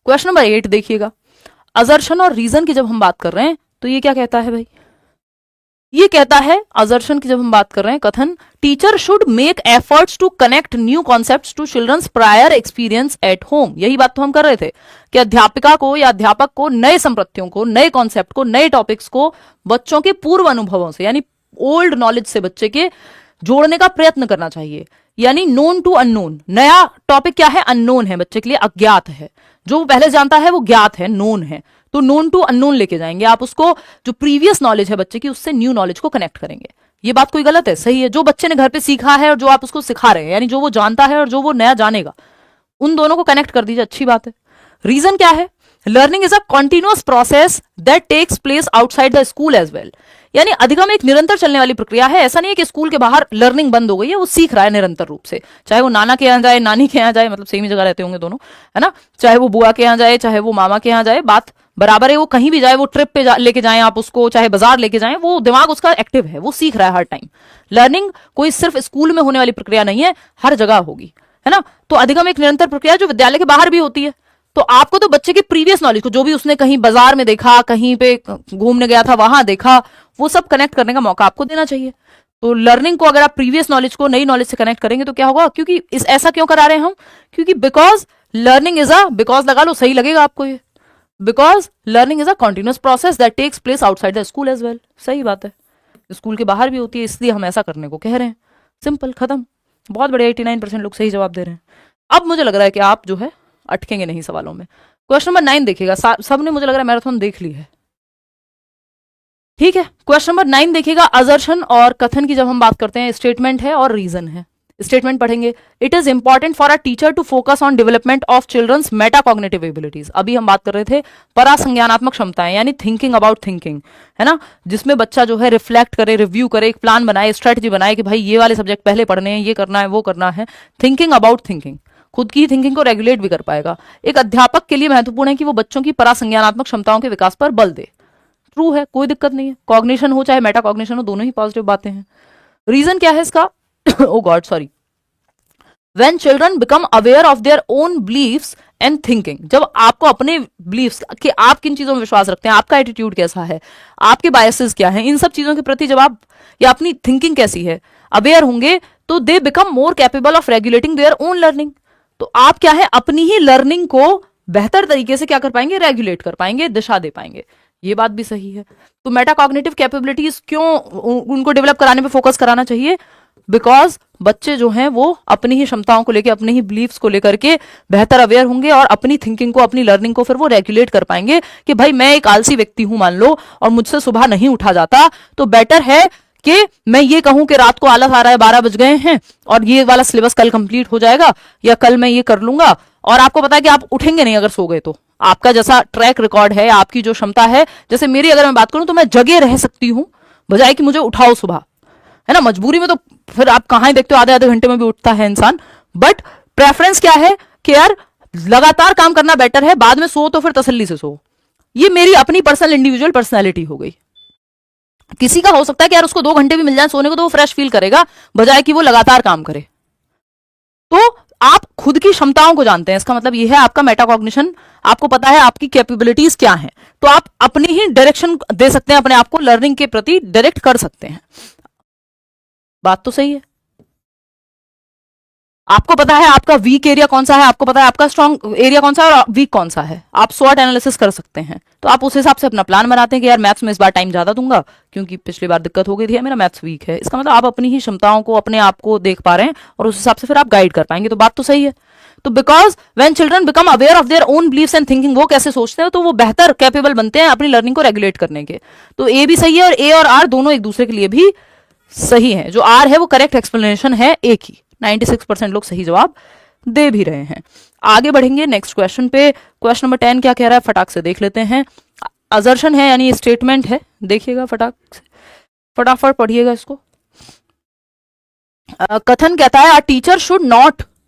क्वेश्चन नंबर 8 देखिएगा। असर्शन और रीजन की जब हम बात कर रहे हैं तो ये क्या कहता है भाई, ये कहता है असर्शन की जब हम बात कर रहे हैं, कथन, teacher should make efforts to connect new concepts to children's prior experience at home. यही बात तो हम कर रहे थे कि अध्यापिका को या अध्यापक को नए संप्रत्यों को, नए कॉन्सेप्ट को, नए टॉपिक्स को बच्चों के पूर्व अनुभवों से, यानी ओल्ड नॉलेज से बच्चे के जोड़ने का प्रयत्न करना चाहिए। यानी नोन टू अननोन। नया टॉपिक क्या है, अननोन है, बच्चे के लिए अज्ञात है। जो वो पहले जानता है वो ज्ञात है, नोन है। तो नोन टू अननोन लेके जाएंगे आप उसको, जो प्रीवियस नॉलेज है बच्चे की उससे न्यू नॉलेज को कनेक्ट करेंगे। ये बात कोई गलत है, सही है। जो बच्चे ने घर पे सीखा है और जो आप उसको सिखा रहे हैं, यानी जो वो जानता है और जो वो नया जानेगा, उन दोनों को कनेक्ट कर दीजिए, अच्छी बात है। रीजन क्या है, learning is a continuous process that takes place outside the school as well. यानी अधिगम एक निरंतर चलने वाली प्रक्रिया है। ऐसा नहीं है कि स्कूल के बाहर लर्निंग बंद हो गई है, वो सीख रहा है निरंतर रूप से, चाहे वो नाना के यहाँ जाए, नानी के यहाँ जाए, मतलब सेम ही जगह रहते होंगे दोनों, है ना, चाहे वो बुआ के यहाँ जाए, चाहे वो मामा के यहाँ जाए, बात बराबर है। वो कहीं भी जाए, वो ट्रिप पे लेके जाए आप उसको, चाहे बाजार लेके जाए, वो दिमाग उसका एक्टिव है, वो सीख रहा है हर टाइम। लर्निंग कोई सिर्फ स्कूल में होने वाली प्रक्रिया नहीं है, हर जगह होगी, है ना। तो अधिगम एक निरंतर प्रक्रिया जो विद्यालय के बाहर भी होती है। तो आपको तो बच्चे के प्रीवियस नॉलेज को, जो भी उसने कहीं बाजार में देखा, कहीं पे घूमने गया था वहां देखा, वो सब कनेक्ट करने का मौका आपको देना चाहिए। तो लर्निंग को अगर आप प्रीवियस नॉलेज को नई नॉलेज से कनेक्ट करेंगे तो क्या होगा, क्योंकि ऐसा क्यों करा रहे हैं हम, क्योंकि because learning is a, because लगा लो, सही लगेगा आपको ये, because learning is a continuous process that takes place outside the school as well. सही बात है, स्कूल के बाहर भी होती है, इसलिए हम ऐसा करने को कह रहे हैं। सिंपल, खत्म। बहुत बड़े 89% लोग सही जवाब दे रहे हैं। अब मुझे लग रहा है कि आप जो है अटकेंगे नहीं सवालों में। क्वेश्चन नंबर 9 देखिएगा। सबने मुझे लग रहा है मैराथन देख ली है, ठीक है। क्वेश्चन नंबर 9 देखिएगा। असर्शन और कथन की जब हम बात करते हैं, स्टेटमेंट है और रीजन है। स्टेटमेंट पढ़ेंगे। It is important for a teacher to focus on development of children's metacognitive abilities. अभी हम बात कर रहे थे परासंज्ञानात्मक क्षमताएं, यानी थिंकिंग अबाउट थिंकिंग, है ना, जिसमें बच्चा जो है रिफ्लेक्ट करे, रिव्यू करे, एक प्लान बनाए, स्ट्रेटजी बनाए कि भाई ये वाले सब्जेक्ट पहले पढ़ने हैं, ये करना है, वो करना है। थिंकिंग अबाउट थिंकिंग, खुद की थिंकिंग को रेगुलेट भी कर पाएगा। एक अध्यापक के लिए महत्वपूर्ण है कि वो बच्चों की परासंज्ञानात्मक क्षमताओं के विकास पर बल दे। ट्रू है, कोई दिक्कत नहीं है। कॉग्निशन हो चाहे मेटा कॉग्निशन हो, दोनों ही पॉजिटिव बातें हैं। रीजन क्या है इसका, oh God sorry, when children become aware of their own beliefs and thinking. जब आपको अपने बिलीव्स कि आप किन चीजों में विश्वास रखते हैं, आपका एटीट्यूड कैसा है, आपके बायसेस क्या हैं, इन सब चीजों के प्रति जब आप, या अपनी थिंकिंग कैसी है, अवेयर होंगे, तो they become more capable of regulating their own learning. तो आप क्या है, अपनी ही लर्निंग को बेहतर तरीके से क्या कर पाएंगे, रेगुलेट कर पाएंगे, दिशा दे पाएंगे। ये बात भी सही है। तो मेटाकॉग्निटिव कैपेबिलिटीज क्यों उनको डेवलप कराने पे फोकस कराना चाहिए, बिकॉज बच्चे जो हैं वो अपनी ही क्षमताओं को लेकर, अपनी ही बिलीव्स को लेकर के बेहतर अवेयर होंगे और अपनी थिंकिंग को, अपनी लर्निंग को फिर वो रेगुलेट कर पाएंगे कि भाई मैं एक आलसी व्यक्ति हूं मान लो, और मुझसे सुबह नहीं उठा जाता, तो बेटर है कि मैं ये कहूं कि रात को आलस आ रहा है, 12 बज गए हैं और ये वाला सिलेबस कल कंप्लीट हो जाएगा, या कल मैं ये कर लूंगा। और आपको पता है कि आप उठेंगे नहीं अगर सो गए, तो आपका जैसा ट्रैक रिकॉर्ड है, आपकी जो क्षमता है, जैसे मेरी अगर मैं बात करूं तो मैं जगे रह सकती हूं बजाय कि मुझे उठाओ सुबह, है ना। मजबूरी में तो फिर आप कहां ही देखते हो, आधे आधे घंटे में भी उठता है इंसान। बट प्रेफरेंस क्या है कि यार लगातार काम करना बेटर है, बाद में सो तो फिर तसल्ली से सो। ये मेरी अपनी पर्सनल इंडिविजुअल पर्सनैलिटी हो गई। किसी का हो सकता है कि यार उसको 2 घंटे भी मिल जाए सोने को तो वो फ्रेश फील करेगा, बजाय कि वो लगातार काम करे। तो आप खुद की क्षमताओं को जानते हैं, इसका मतलब यह है आपका मेटाकॉग्निशन, आपको पता है आपकी कैपेबिलिटीज क्या हैं, तो आप अपनी ही डायरेक्शन दे सकते हैं, अपने आप को लर्निंग के प्रति डायरेक्ट कर सकते हैं। बात तो सही है। आपको पता है आपका वीक एरिया कौन सा है, आपको पता है आपका स्ट्रॉन्ग एरिया कौन सा है और वीक कौन सा है, आप स्वॉट एनालिसिस कर सकते हैं। तो आप उस हिसाब से अपना प्लान बनाते हैं कि यार मैथ्स में इस बार टाइम ज्यादा दूंगा क्योंकि पिछली बार दिक्कत हो गई थी, मेरा मैथ्स वीक है। इसका मतलब आप अपनी ही क्षमताओं को, अपने आप को देख पा रहे हैं और उस हिसाब से फिर आप गाइड कर पाएंगे। तो बात तो सही है। तो because when children become aware of their own beliefs and thinking, वो कैसे सोचते हैं तो वो बेहतर कैपेबल बनते हैं अपनी लर्निंग को रेगुलेट करने के। तो ए भी सही है और ए और आर दोनों एक दूसरे के लिए भी सही है। जो आर है वो करेक्ट एक्सप्लेनेशन है ए की। 96% लोग सही जवाब दे भी रहे हैं। आगे बढ़ेंगे नेक्स्ट क्वेश्चन पे। क्वेश्चन नंबर 10 क्या कह रहा है, फटाक से देख लेते हैं। असर्शन है यानी स्टेटमेंट है, देखिएगा फटाक से, फटाफट पढ़िएगा इसको। कथन कहता है, a teacher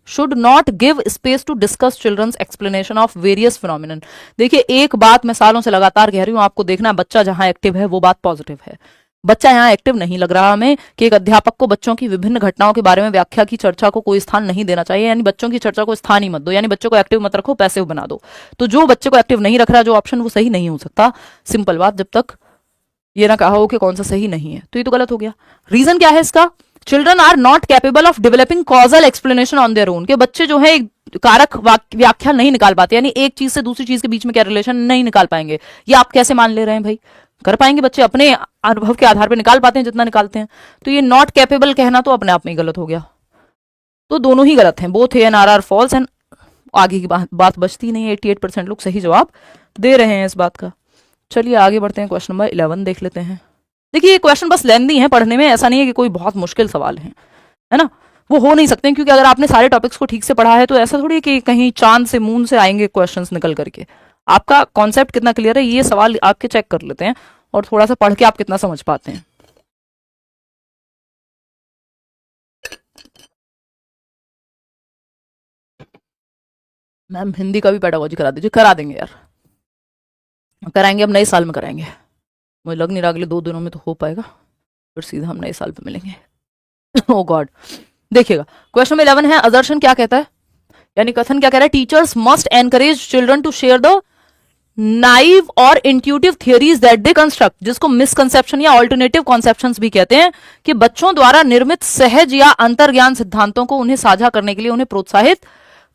should not give space to discuss children's explanation of various phenomenon. देखिए एक बात मैं सालों से लगातार कह रही हूं, आपको देखना बच्चा जहां एक्टिव है वो बात पॉजिटिव है। बच्चा यहाँ एक्टिव नहीं लग रहा हमें कि एक अध्यापक को बच्चों की विभिन्न घटनाओं के बारे में व्याख्या की चर्चा को कोई स्थान नहीं देना चाहिए, यानी बच्चों की चर्चा को स्थान ही मत दो, यानी बच्चों को एक्टिव मत रखो, पैसिव बना दो। तो जो बच्चे को एक्टिव नहीं रख रहा, जो ऑप्शन वो सही नहीं हो सकता। सिंपल बात, जब तक ये ना कहा हो कि कौन सा सही नहीं है तो ये तो गलत हो गया। रीजन क्या है इसका, children are not capable of developing causal explanation on their own, के बच्चे जो है कारक व्याख्या नहीं निकाल पाते, यानी एक चीज से दूसरी चीज के बीच में क्या रिलेशन नहीं निकाल पाएंगे। ये आप कैसे मान ले रहे हैं भाई, कर पाएंगे बच्चे, अपने अनुभव के आधार पर निकाल पाते हैं जितना निकालते हैं। तो ये नॉट कैपेबल कहना तो अपने आप में ही गलत हो गया। तो दोनों ही गलत हैं, both A and R false, and आगे की बात बचती नहीं है। 88% लोग सही जवाब दे रहे हैं इस बात का। चलिए आगे बढ़ते हैं, क्वेश्चन नंबर 11 देख लेते हैं। देखिए ये क्वेश्चन बस लेंथी है पढ़ने में, ऐसा नहीं है कि कोई बहुत मुश्किल सवाल है ना, वो हो नहीं सकते क्योंकि अगर आपने सारे टॉपिक्स को ठीक से पढ़ा है तो ऐसा थोड़ी कि कहीं चांद से मून से आएंगे क्वेश्चंस निकल करके। आपका कॉन्सेप्ट कितना क्लियर है ये सवाल आपके चेक कर लेते हैं और थोड़ा सा पढ़ के आप कितना समझ पाते हैं। मैम हिंदी का भी पेडागोजी करा दीजिए। करा देंगे यार, कराएंगे, अब नए साल में कराएंगे। मुझे लग नहीं रहा अगले 2 दिनों में तो हो पाएगा, फिर सीधा हम नए साल पे मिलेंगे। ओ गॉड, देखिएगा क्वेश्चन नंबर 11 है, असर्शन क्या कहता है, यानी कथन क्या कह रहा है, teachers must encourage children to share the naive और intuitive theories that they construct, जिसको मिसकंसेप्शन या ऑल्टरनेटिव कॉन्सेप्शंस भी कहते हैं, कि बच्चों द्वारा निर्मित सहज या अंतर्ज्ञान सिद्धांतों को उन्हें साझा करने के लिए उन्हें प्रोत्साहित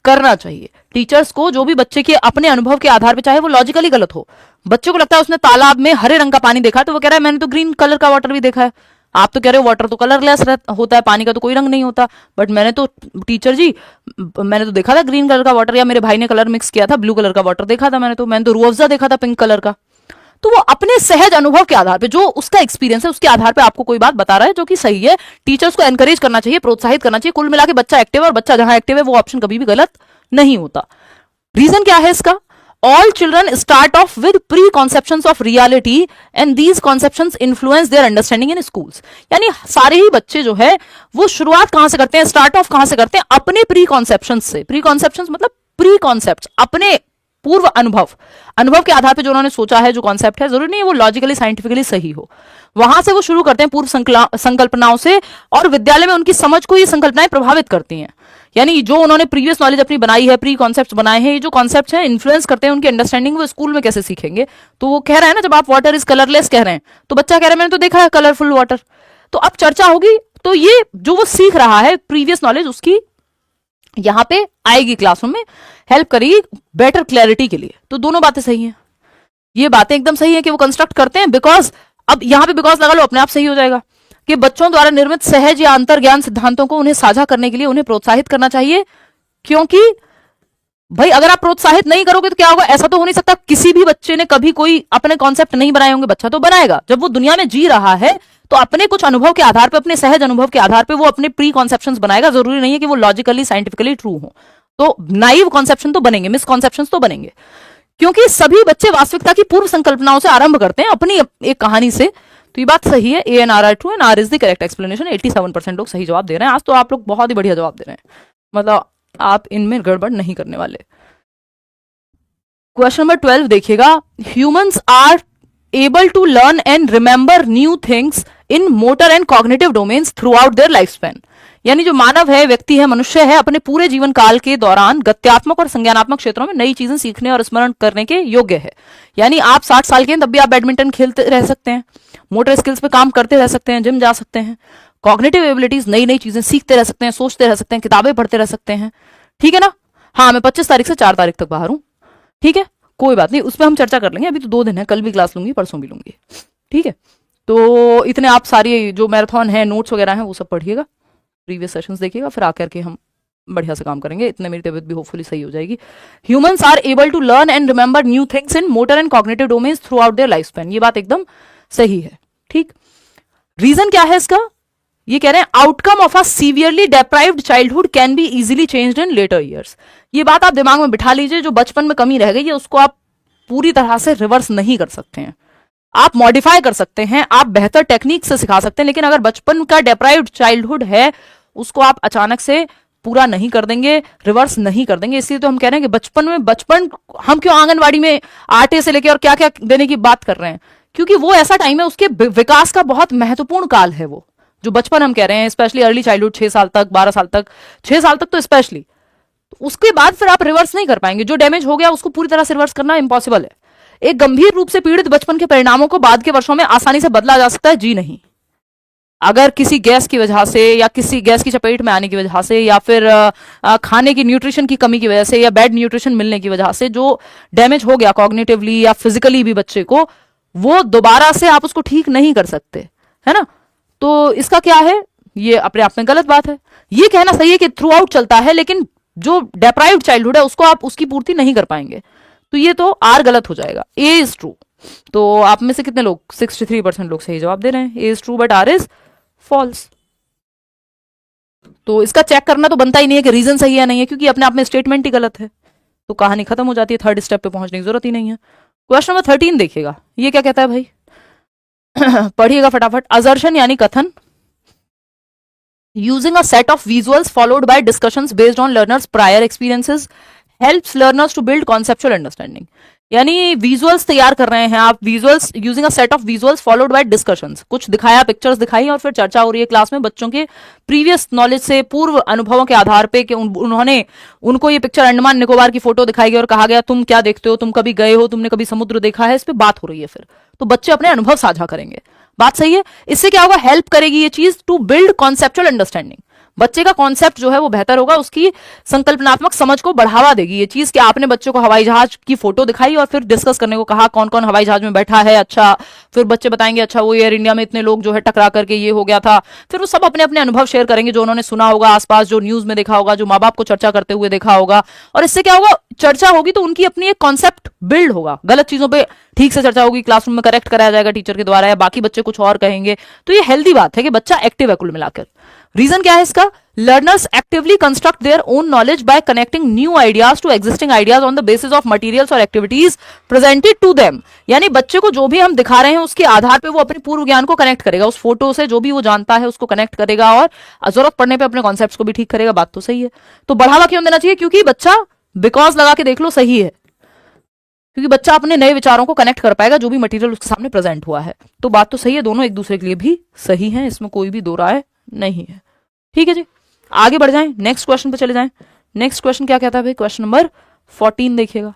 करना चाहिए। टीचर्स को जो भी बच्चे के अपने अनुभव के आधार पर, चाहे वो लॉजिकली गलत हो, बच्चे को लगता है उसने तालाब में हरे रंग का पानी देखा तो वो कह रहा है मैंने तो ग्रीन कलर का वाटर भी देखा है। आप तो कह रहे हो वाटर तो कलरलेस होता है, पानी का तो कोई रंग नहीं होता, बट मैंने तो टीचर जी मैंने तो देखा था ग्रीन कलर का वाटर, या मेरे भाई ने कलर मिक्स किया था ब्लू कलर का वाटर देखा था, मैंने तो रूह अफ़ज़ा देखा था पिंक कलर का। तो वो अपने सहज अनुभव के आधार पे, जो उसका एक्सपीरियंस है उसके आधार पे आपको कोई बात बता रहा है जो कि सही है। टीचर्स को एनकरेज करना चाहिए, प्रोत्साहित करना चाहिए। कुल मिला के बच्चा एक्टिव है, और बच्चा जहां एक्टिव है वो ऑप्शन कभी भी गलत नहीं होता। रीजन क्या है इसका, all children start off with preconceptions of reality and these conceptions influence their understanding in schools। यानी सारे ही बच्चे जो है वो शुरुआत कहां से करते हैं, स्टार्ट ऑफ कहां से करते हैं, अपने प्रीकॉन्सेप्शंस से। प्रीकॉन्सेप्शंस मतलब प्री कॉन्सेप्ट, अपने पूर्व अनुभव के आधार पे जो उन्होंने सोचा है, जो कॉन्सेप्ट है, जरूरी नहीं है वो लॉजिकली साइंटिफिकली सही हो, वहां से वो शुरू करते हैं पूर्व संकल्पनाओं से, और विद्यालय में उनकी समझ को ये संकल्पनाएं प्रभावित करती हैं। यानी जो उन्होंने प्रीवियस नॉलेज अपनी बनाई है, प्री कॉन्सेप्ट बनाए हैं, ये जो कॉन्सेप्ट है इन्फ्लुएंस करते हैं उनकी अंडरस्टैंडिंग, वो स्कूल में कैसे सीखेंगे। तो वो कह रहा है ना, जब आप वाटर इज कलरलेस कह रहे हैं तो बच्चा कह रहा है मैंने तो देखा है कलरफुल वाटर, तो अब चर्चा होगी तो ये जो वो सीख रहा है प्रीवियस नॉलेज उसकी यहां पे आएगी, क्लासरूम में हेल्प करेगी बेटर क्लैरिटी के लिए। तो दोनों बातें सही हैं, ये बातें एकदम सही है कि वो कंस्ट्रक्ट करते हैं, बिकॉज अब यहां पे बिकॉज लगा लो अपने आप सही हो जाएगा, कि बच्चों द्वारा निर्मित सहज या अंतर्ज्ञान सिद्धांतों को उन्हें साझा करने के लिए उन्हें प्रोत्साहित करना चाहिए। क्योंकि भाई अगर आप प्रोत्साहित नहीं करोगे तो क्या होगा, ऐसा तो हो नहीं सकता किसी भी बच्चे ने कभी कोई अपने कॉन्सेप्ट नहीं बनाए होंगे, बच्चा तो बनाएगा। जब वो दुनिया में जी रहा है तो अपने कुछ अनुभव के आधार पर, अपने सहज अनुभव के आधार पर वो अपने प्री कॉन्सेप्शंस बनाएगा। जरूरी नहीं है कि वो लॉजिकली साइंटिफिकली ट्रू हो, तो नाइव कॉन्सेप्शन तो बनेंगे, मिसकॉन्सेप्शंस तो बनेंगे, क्योंकि सभी बच्चे वास्तविकता की पूर्व संकल्पनाओं से आरंभ करते हैं अपनी एक कहानी से। तो ये बात सही है, A and R are true and R is the correct explanation. 87% लोग सही जवाब दे रहे हैं। आज तो आप लोग बहुत ही बढ़िया जवाब दे रहे हैं, मतलब आप इनमें गड़बड़ नहीं करने वाले। क्वेश्चन नंबर 12 देखिएगा, humans are able to learn and remember new things in motor and cognitive domains throughout their life span. यानी जो मानव है, व्यक्ति है, मनुष्य है, अपने पूरे जीवन काल के दौरान गत्यात्मक और संज्ञानात्मक क्षेत्रों में नई चीजें सीखने और स्मरण करने के योग्य है। यानी आप 60 साल के हैं तब भी आप बैडमिंटन खेलते रह सकते हैं, मोटर स्किल्स पे काम करते रह सकते हैं, जिम जा सकते हैं, कॉग्निटिव एबिलिटीज नई नई चीजें सीखते रह सकते हैं, सोचते रह सकते हैं, किताबें पढ़ते रह सकते हैं। ठीक है ना। हाँ, मैं 25 तारीख से 4 तारीख तक बाहर हूं, ठीक है, कोई बात नहीं, उस पर हम चर्चा कर लेंगे। अभी तो 2 दिन है, कल भी क्लास लूंगी, परसों भी लूंगी, ठीक है। तो इतने आप सारी जो मैराथन है, नोट्स वगैरह हैं, वो सब पढ़िएगा, प्रीवियस सेशंस देखिएगा, फिर आकर के हम बढ़िया से काम करेंगे, इतने मेरी तबीयत भी होपफुली सही हो जाएगी। Humans are able to learn and remember new things in motor and cognitive domains throughout their life span. ये बात एकदम सही है, ठीक। रीजन क्या है इसका? ये कह रहे हैं outcome of a severely deprived childhood can be easily changed in later years. ये बात आप दिमाग में बिठा लीजिए, जो बचपन में कमी रह गई है उसको आप पूरी तरह से रिवर्स नहीं कर सकते हैं, आप मॉडिफाई कर सकते हैं, आप बेहतर टेक्निक से सिखा सकते हैं, लेकिन अगर बचपन का डेप्राइव्ड चाइल्डहुड है उसको आप अचानक से पूरा नहीं कर देंगे, रिवर्स नहीं कर देंगे। इसलिए तो हम कह रहे हैं कि बचपन हम क्यों आंगनवाड़ी में आटे से लेके और क्या क्या देने की बात कर रहे हैं, क्योंकि वो ऐसा टाइम है, उसके विकास का बहुत महत्वपूर्ण काल है वो जो बचपन हम कह रहे हैं, स्पेशली अर्ली चाइल्डहुड, 6 साल तक, 12 साल तक, 6 साल तक तो स्पेशली। उसके बाद फिर आप रिवर्स नहीं कर पाएंगे, जो डैमेज हो गया उसको पूरी तरह से रिवर्स करना इम्पॉसिबल है। एक गंभीर रूप से पीड़ित बचपन के परिणामों को बाद के वर्षों में आसानी से बदला जा सकता है? जी नहीं। अगर किसी गैस की वजह से या किसी गैस की चपेट में आने की वजह से या फिर खाने की न्यूट्रिशन की कमी की वजह से या बैड न्यूट्रिशन मिलने की वजह से जो डैमेज हो गया कॉग्निटिवली या फिजिकली भी बच्चे को, वो दोबारा से आप उसको ठीक नहीं कर सकते, है ना। तो इसका क्या है, ये अपने आप में गलत बात है। ये कहना सही है कि थ्रू आउट चलता है, लेकिन जो डेप्राइव्ड चाइल्डहुड है उसको आप उसकी पूर्ति नहीं कर पाएंगे, तो ये तो आर गलत हो जाएगा। ए इज ट्रू। तो आप में से कितने लोग, 63% लोग सही जवाब दे रहे हैं, A is true but R is false. तो इसका चेक करना तो बनता ही नहीं है कि रीजन सही है नहीं है, क्योंकि अपने आप में स्टेटमेंट ही गलत है, तो कहानी खत्म हो जाती है, थर्ड स्टेप पे पहुंचने की जरूरत ही नहीं है। क्वेश्चन नंबर 13 देखिएगा, ये क्या कहता है भाई पढ़िएगा फटाफट। असर्शन यानी कथन, using a set of visuals followed by discussions based on learners' prior experiences helps learners to build conceptual understanding. यानी विजुअल्स तैयार कर रहे हैं आप, visuals using a set of visuals followed by discussions, कुछ दिखाया, पिक्चर्स दिखाई और फिर चर्चा हो रही है क्लास में बच्चों के प्रीवियस नॉलेज से, पूर्व अनुभवों के आधार पे कि उन्होंने उनको ये पिक्चर अंडमान निकोबार की फोटो दिखाई गई और कहा गया तुम क्या देखते हो, तुम कभी गए हो, तुमने कभी समुद्र देखा है, इस पे बात हो रही है, फिर तो बच्चे अपने अनुभव साझा करेंगे। बात सही है। इससे क्या होगा, हेल्प करेगी ये चीज टू बिल्ड कॉन्सेप्चुअल अंडरस्टैंडिंग, बच्चे का कॉन्सेप्ट जो है वो बेहतर होगा, उसकी संकल्पनात्मक समझ को बढ़ावा देगी ये चीज कि आपने बच्चे को हवाई जहाज की फोटो दिखाई और फिर डिस्कस करने को कहा कौन कौन हवाई जहाज में बैठा है। अच्छा, फिर बच्चे बताएंगे अच्छा वो एयर इंडिया में इतने लोग जो है टकरा करके ये हो गया था, फिर वो सब अपने अपने अनुभव शेयर करेंगे, जो उन्होंने सुना होगा आसपास, जो न्यूज में देखा होगा, जो माँ बाप को चर्चा करते हुए देखा होगा। और इससे क्या होगा, चर्चा होगी तो उनकी अपनी एक कॉन्सेप्ट बिल्ड होगा, गलत चीजों पे ठीक से चर्चा होगी, क्लासरूम में करेक्ट कराया जाएगा टीचर के द्वारा, या बाकी बच्चे कुछ और कहेंगे, तो ये हेल्दी बात है कि बच्चा एक्टिव है कुल मिलाकर। रीजन क्या है इसका, learners actively construct their own knowledge by connecting new ideas to existing ideas on the basis of materials और एक्टिविटीज प्रेजेंटेड टू देम। यानी बच्चे को जो भी हम दिखा रहे हैं उसके आधार पे वो अपने पूर्व ज्ञान को कनेक्ट करेगा, उस फोटो से जो भी वो जानता है उसको कनेक्ट करेगा और जरूरत पड़ने पे अपने कॉन्सेप्ट्स को भी ठीक करेगा। बात तो सही है। तो बढ़ावा क्यों देना चाहिए, क्योंकि बच्चा बिकॉज लगा के देख लो सही है, क्योंकि बच्चा अपने नए विचारों को कनेक्ट कर पाएगा जो भी मटेरियल उसके सामने प्रेजेंट हुआ है। तो बात तो सही है, दोनों एक दूसरे के लिए भी सही है, इसमें कोई भी दो राय नहीं है। ठीक है जी, आगे बढ़ जाएं, नेक्स्ट क्वेश्चन पे चले जाएं। नेक्स्ट क्वेश्चन क्या कहता है भाई, क्वेश्चन नंबर 14 देखिएगा।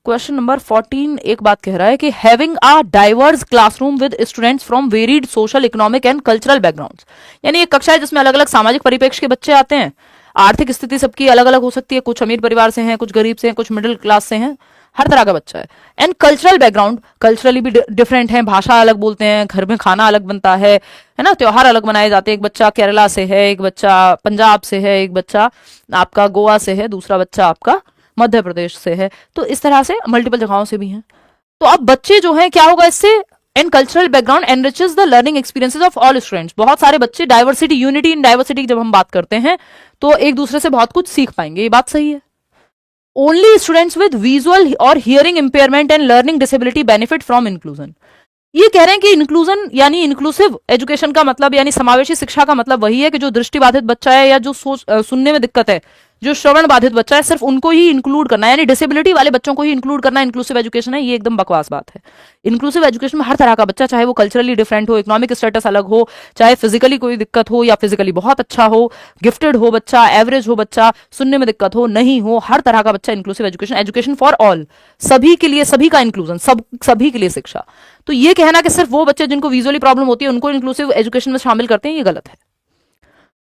क्वेश्चन नंबर 14 एक बात कह रहा है कि having a diverse classroom with students from varied social, economic and cultural backgrounds. यानी एक कक्षा है जिसमें अलग अलग सामाजिक परिप्रेक्ष्य के बच्चे आते हैं, आर्थिक स्थिति सबकी अलग अलग हो सकती है, कुछ अमीर परिवार से हैं, कुछ गरीब से हैं, कुछ मिडिल क्लास से हैं, हर तरह का बच्चा है। एंड कल्चरल बैकग्राउंड, कल्चरली भी डिफरेंट है, भाषा अलग बोलते हैं, घर में खाना अलग बनता है ना, त्योहार अलग मनाए जाते हैं, एक बच्चा केरला से है, एक बच्चा पंजाब से है, एक बच्चा आपका गोवा से है, दूसरा बच्चा आपका मध्य प्रदेश से है, तो इस तरह से मल्टीपल जगहों से भी हैं। तो अब बच्चे जो हैं क्या होगा इससे, and cultural background enriches the learning experiences of all students. बहुत सारे बच्चे, डाइवर्सिटी, यूनिटी इन डाइवर्सिटी जब हम बात करते हैं तो एक दूसरे से बहुत कुछ सीख पाएंगे, ये बात सही है। ओनली स्टूडेंट्स विद विजुअल और hearing impairment and learning disability benefit from inclusion. ये कह रहे हैं कि इंक्लूजन यानी इंक्लूसिव एजुकेशन का मतलब यानी समावेशी शिक्षा का मतलब वही है कि जो दृष्टिबाधित बच्चा है या जो सुनने में दिक्कत है, जो श्रवण बाधित बच्चा है, सिर्फ उनको ही इंक्लूड करना है, यानी डिसेबिलिटी वाले बच्चों को ही इंक्लूड करना इंक्लूसिव एजुकेशन है। ये एकदम बकवास बात है। इंक्लूसिव एजुकेशन में हर तरह का बच्चा, चाहे वो कल्चरली डिफरेंट हो, इकोनॉमिक स्टेटस अलग हो, चाहे फिजिकली कोई दिक्कत हो या फिजिकली बहुत अच्छा हो, गिफ्टेड हो बच्चा, एवरेज हो बच्चा, सुनने में दिक्कत हो, नहीं हो, हर तरह का बच्चा, inclusive education, education for all, सभी के लिए, सभी का इंक्लूजन, सभी के लिए शिक्षा। तो ये कहना कि सिर्फ वो बच्चे जिनको विजुअली प्रॉब्लम होती है उनको इंक्लूसिव एजुकेशन में शामिल करते हैं, ये गलत है।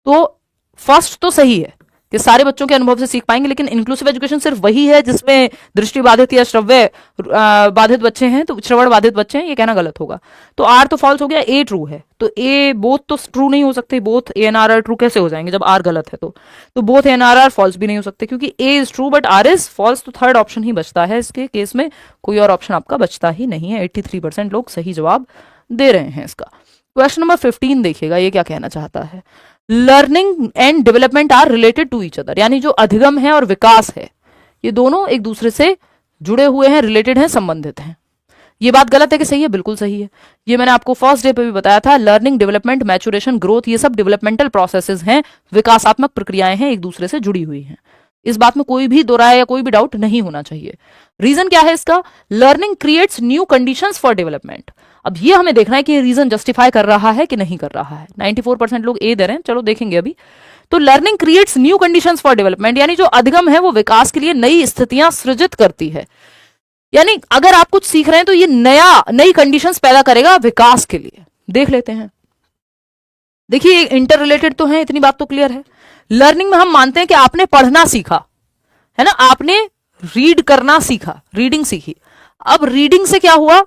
तो फर्स्ट तो सही है कि सारे बच्चों के अनुभव से सीख पाएंगे, लेकिन इंक्लूसिव एजुकेशन सिर्फ वही है जिसमें दृष्टि बाधित या श्रव्य बाधित बच्चे हैं, तो श्रवण बाधित बच्चे हैं, ये कहना गलत होगा। तो आर तो फॉल्स हो गया, ए ट्रू है। तो ए बोथ तो ट्रू नहीं हो सकते, both A and R true कैसे हो जाएंगे जब आर गलत है? तो both A and R false भी नहीं हो सकते, क्योंकि A is true but R is false. तो थर्ड ऑप्शन ही बचता है इसके केस में, कोई और ऑप्शन आपका बचता ही नहीं है। 83% लोग सही जवाब दे रहे हैं इसका। क्वेश्चन नंबर 15 देखिएगा, ये क्या कहना चाहता है। Learning and development are related to each other, यानी जो अधिगम है और विकास है ये दोनों एक दूसरे से जुड़े हुए हैं, रिलेटेड हैं, संबंधित हैं। ये बात गलत है कि सही है? बिल्कुल सही है। ये मैंने आपको फर्स्ट डे पे भी बताया था। लर्निंग, डेवलपमेंट, मैचुरेशन, ग्रोथ, ये सब डेवलपमेंटल प्रोसेसेस हैं, विकासात्मक प्रक्रियाएं हैं, एक दूसरे से जुड़ी हुई हैं। इस बात में कोई भी दो राय या कोई भी डाउट नहीं होना चाहिए। रीजन क्या है इसका? Learning creates new conditions for development. अब ये हमें देखना है कि रीजन जस्टिफाई कर रहा है कि नहीं कर रहा है। 94% लोग ए दे रहे हैं, चलो देखेंगे अभी। तो learning creates new conditions for development, यानी जो अधिगम है वो विकास के लिए नई स्थितियां सृजित करती है। यानी अगर आप कुछ सीख रहे हैं तो ये नई कंडीशंस पैदा करेगा विकास के लिए। देख लेते हैं। देखिए इंटर रिलेटेड तो है, इतनी बात तो क्लियर है। लर्निंग में हम मानते हैं कि आपने पढ़ना सीखा है ना, आपने रीड करना सीखा, रीडिंग सीखी। अब रीडिंग से क्या हुआ?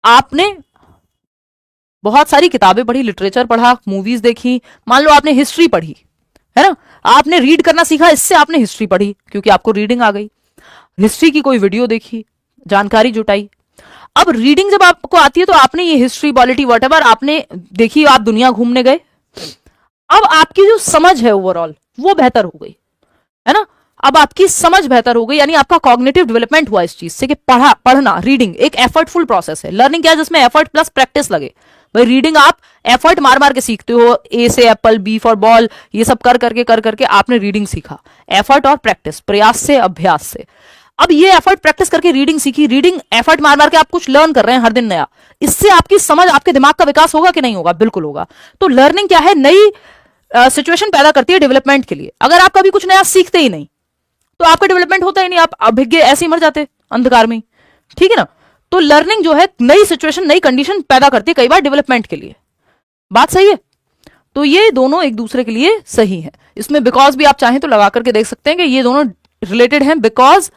आपने बहुत सारी किताबें पढ़ी, लिटरेचर पढ़ा, मूवीज देखी, मान लो आपने हिस्ट्री पढ़ी है ना, आपने रीड करना सीखा, इससे आपने हिस्ट्री पढ़ी क्योंकि आपको रीडिंग आ गई। हिस्ट्री की कोई वीडियो देखी, जानकारी जुटाई। अब रीडिंग जब आपको आती है तो आपने ये हिस्ट्री, पॉलिटी, व्हाटएवर आपने देखी, आप दुनिया घूमने गए। अब आपकी जो समझ है ओवरऑल वो बेहतर हो गई है ना, अब आपकी समझ बेहतर हो गई, यानी आपका कॉग्निटिव डेवलपमेंट हुआ इस चीज से कि पढ़ना, रीडिंग एक एफर्टफुल प्रोसेस है। लर्निंग क्या है? जिसमें एफर्ट प्लस प्रैक्टिस लगे। भाई रीडिंग आप एफर्ट मार मार के सीखते हो, ए से एप्पल, बी फॉर बॉल, ये सब कर करके आपने रीडिंग सीखा। एफर्ट और प्रैक्टिस, प्रयास से, अभ्यास से। अब ये एफर्ट प्रैक्टिस करके रीडिंग सीखी, रीडिंग एफर्ट मार मार के आप कुछ लर्न कर रहे हैं हर दिन नया, इससे आपकी समझ, आपके दिमाग का विकास होगा कि नहीं होगा? बिल्कुल होगा। तो लर्निंग क्या है? नई सिचुएशन पैदा करती है डेवलपमेंट के लिए। अगर आप कभी कुछ नया सीखते ही नहीं तो आपका डेवलपमेंट होता ही नहीं, आप अभिज्ञ ऐसे ही मर जाते अंधकार में, ठीक है ना। तो लर्निंग जो है नई सिचुएशन, नई कंडीशन पैदा करती है कई बार डेवलपमेंट के लिए। बात सही है? तो ये दोनों एक दूसरे के लिए सही है। इसमें बिकॉज भी आप चाहें तो लगा करके देख सकते हैं कि ये दोनों रिलेटेड हैं, बिकॉज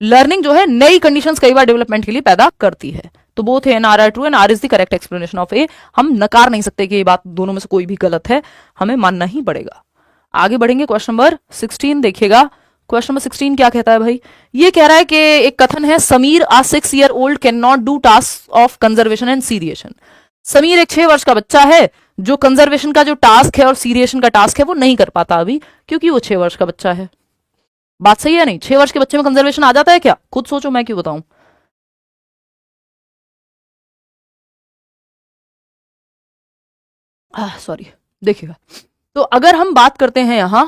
लर्निंग जो है नई कंडीशंस कई बार डेवलपमेंट के लिए पैदा करती है। तो both A and R are true and R is the correct explanation of A. हम नकार नहीं सकते कि ये बात दोनों में से कोई भी गलत है, हमें मानना ही पड़ेगा। आगे बढ़ेंगे, क्वेश्चन नंबर 16 देखिएगा। क्वेश्चन नंबर 16 क्या कहता है भाई? ये कह रहा है कि एक कथन है, समीर आ 6 year old can not do task of conservation and seriation. Sameer एक 6 वर्ष का बच्चा है जो कंजर्वेशन का जो टास्क है और सीरिएशन का टास्क है वो नहीं कर पाता अभी, क्योंकि वो 6 वर्ष का बच्चा है। बात सही है नहीं? 6 वर्ष के बच्चे में कंजर्वेशन आ जाता है क्या? खुद सोचो, मैं क्यों बताऊं। सॉरी, देखिएगा। तो अगर हम बात करते हैं यहां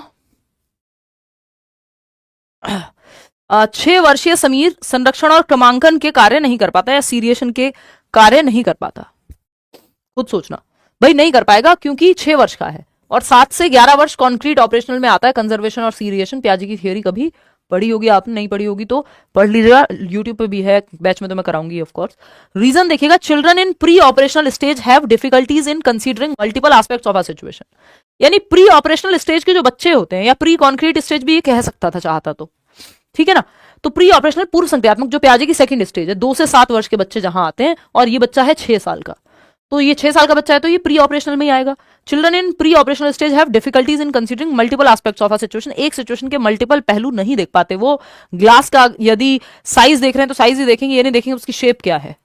6 वर्षीय समीर संरक्षण और क्रमांकन के कार्य नहीं कर पाता या सीरिएशन के कार्य नहीं कर पाता। खुद सोचना भाई, नहीं कर पाएगा क्योंकि 6 वर्ष का है, और 7 से 11 वर्ष कॉन्क्रीट ऑपरेशनल में आता है कंजर्वेशन और सीरिएशन। प्याजी की थियोरी कभी पढ़ी होगी आपने, नहीं पढ़ी होगी तो पढ़ लीजिएगा, यूट्यूब पे भी है, बैच में तो मैं कराऊंगी ऑफ कोर्स। रीजन देखिएगा, children in pre operational stage have difficulties in considering multiple aspects of a situation. यानी प्री ऑपरेशनल स्टेज के जो बच्चे होते हैं, या प्री कॉन्क्रीट स्टेज भी ये कह सकता था चाहता तो, ठीक है ना। तो प्री ऑपरेशनल पूर्व संज्ञात्मक जो प्याजे की सेकंड स्टेज है, 2 से 7 वर्ष के बच्चे जहां आते हैं, और ये बच्चा है 6 साल का, तो ये 6 साल का बच्चा है तो ये प्री ऑपरेशनल में ही आएगा। Children in pre operational stage have difficulties in considering multiple aspects of a situation. एक सिचुएशन के मल्टीपल पहलू नहीं देख पाते वो। ग्लास का यदि साइज देख रहे हैं तो साइज ही देखेंगे, ये नहीं देखेंगे उसकी शेप क्या है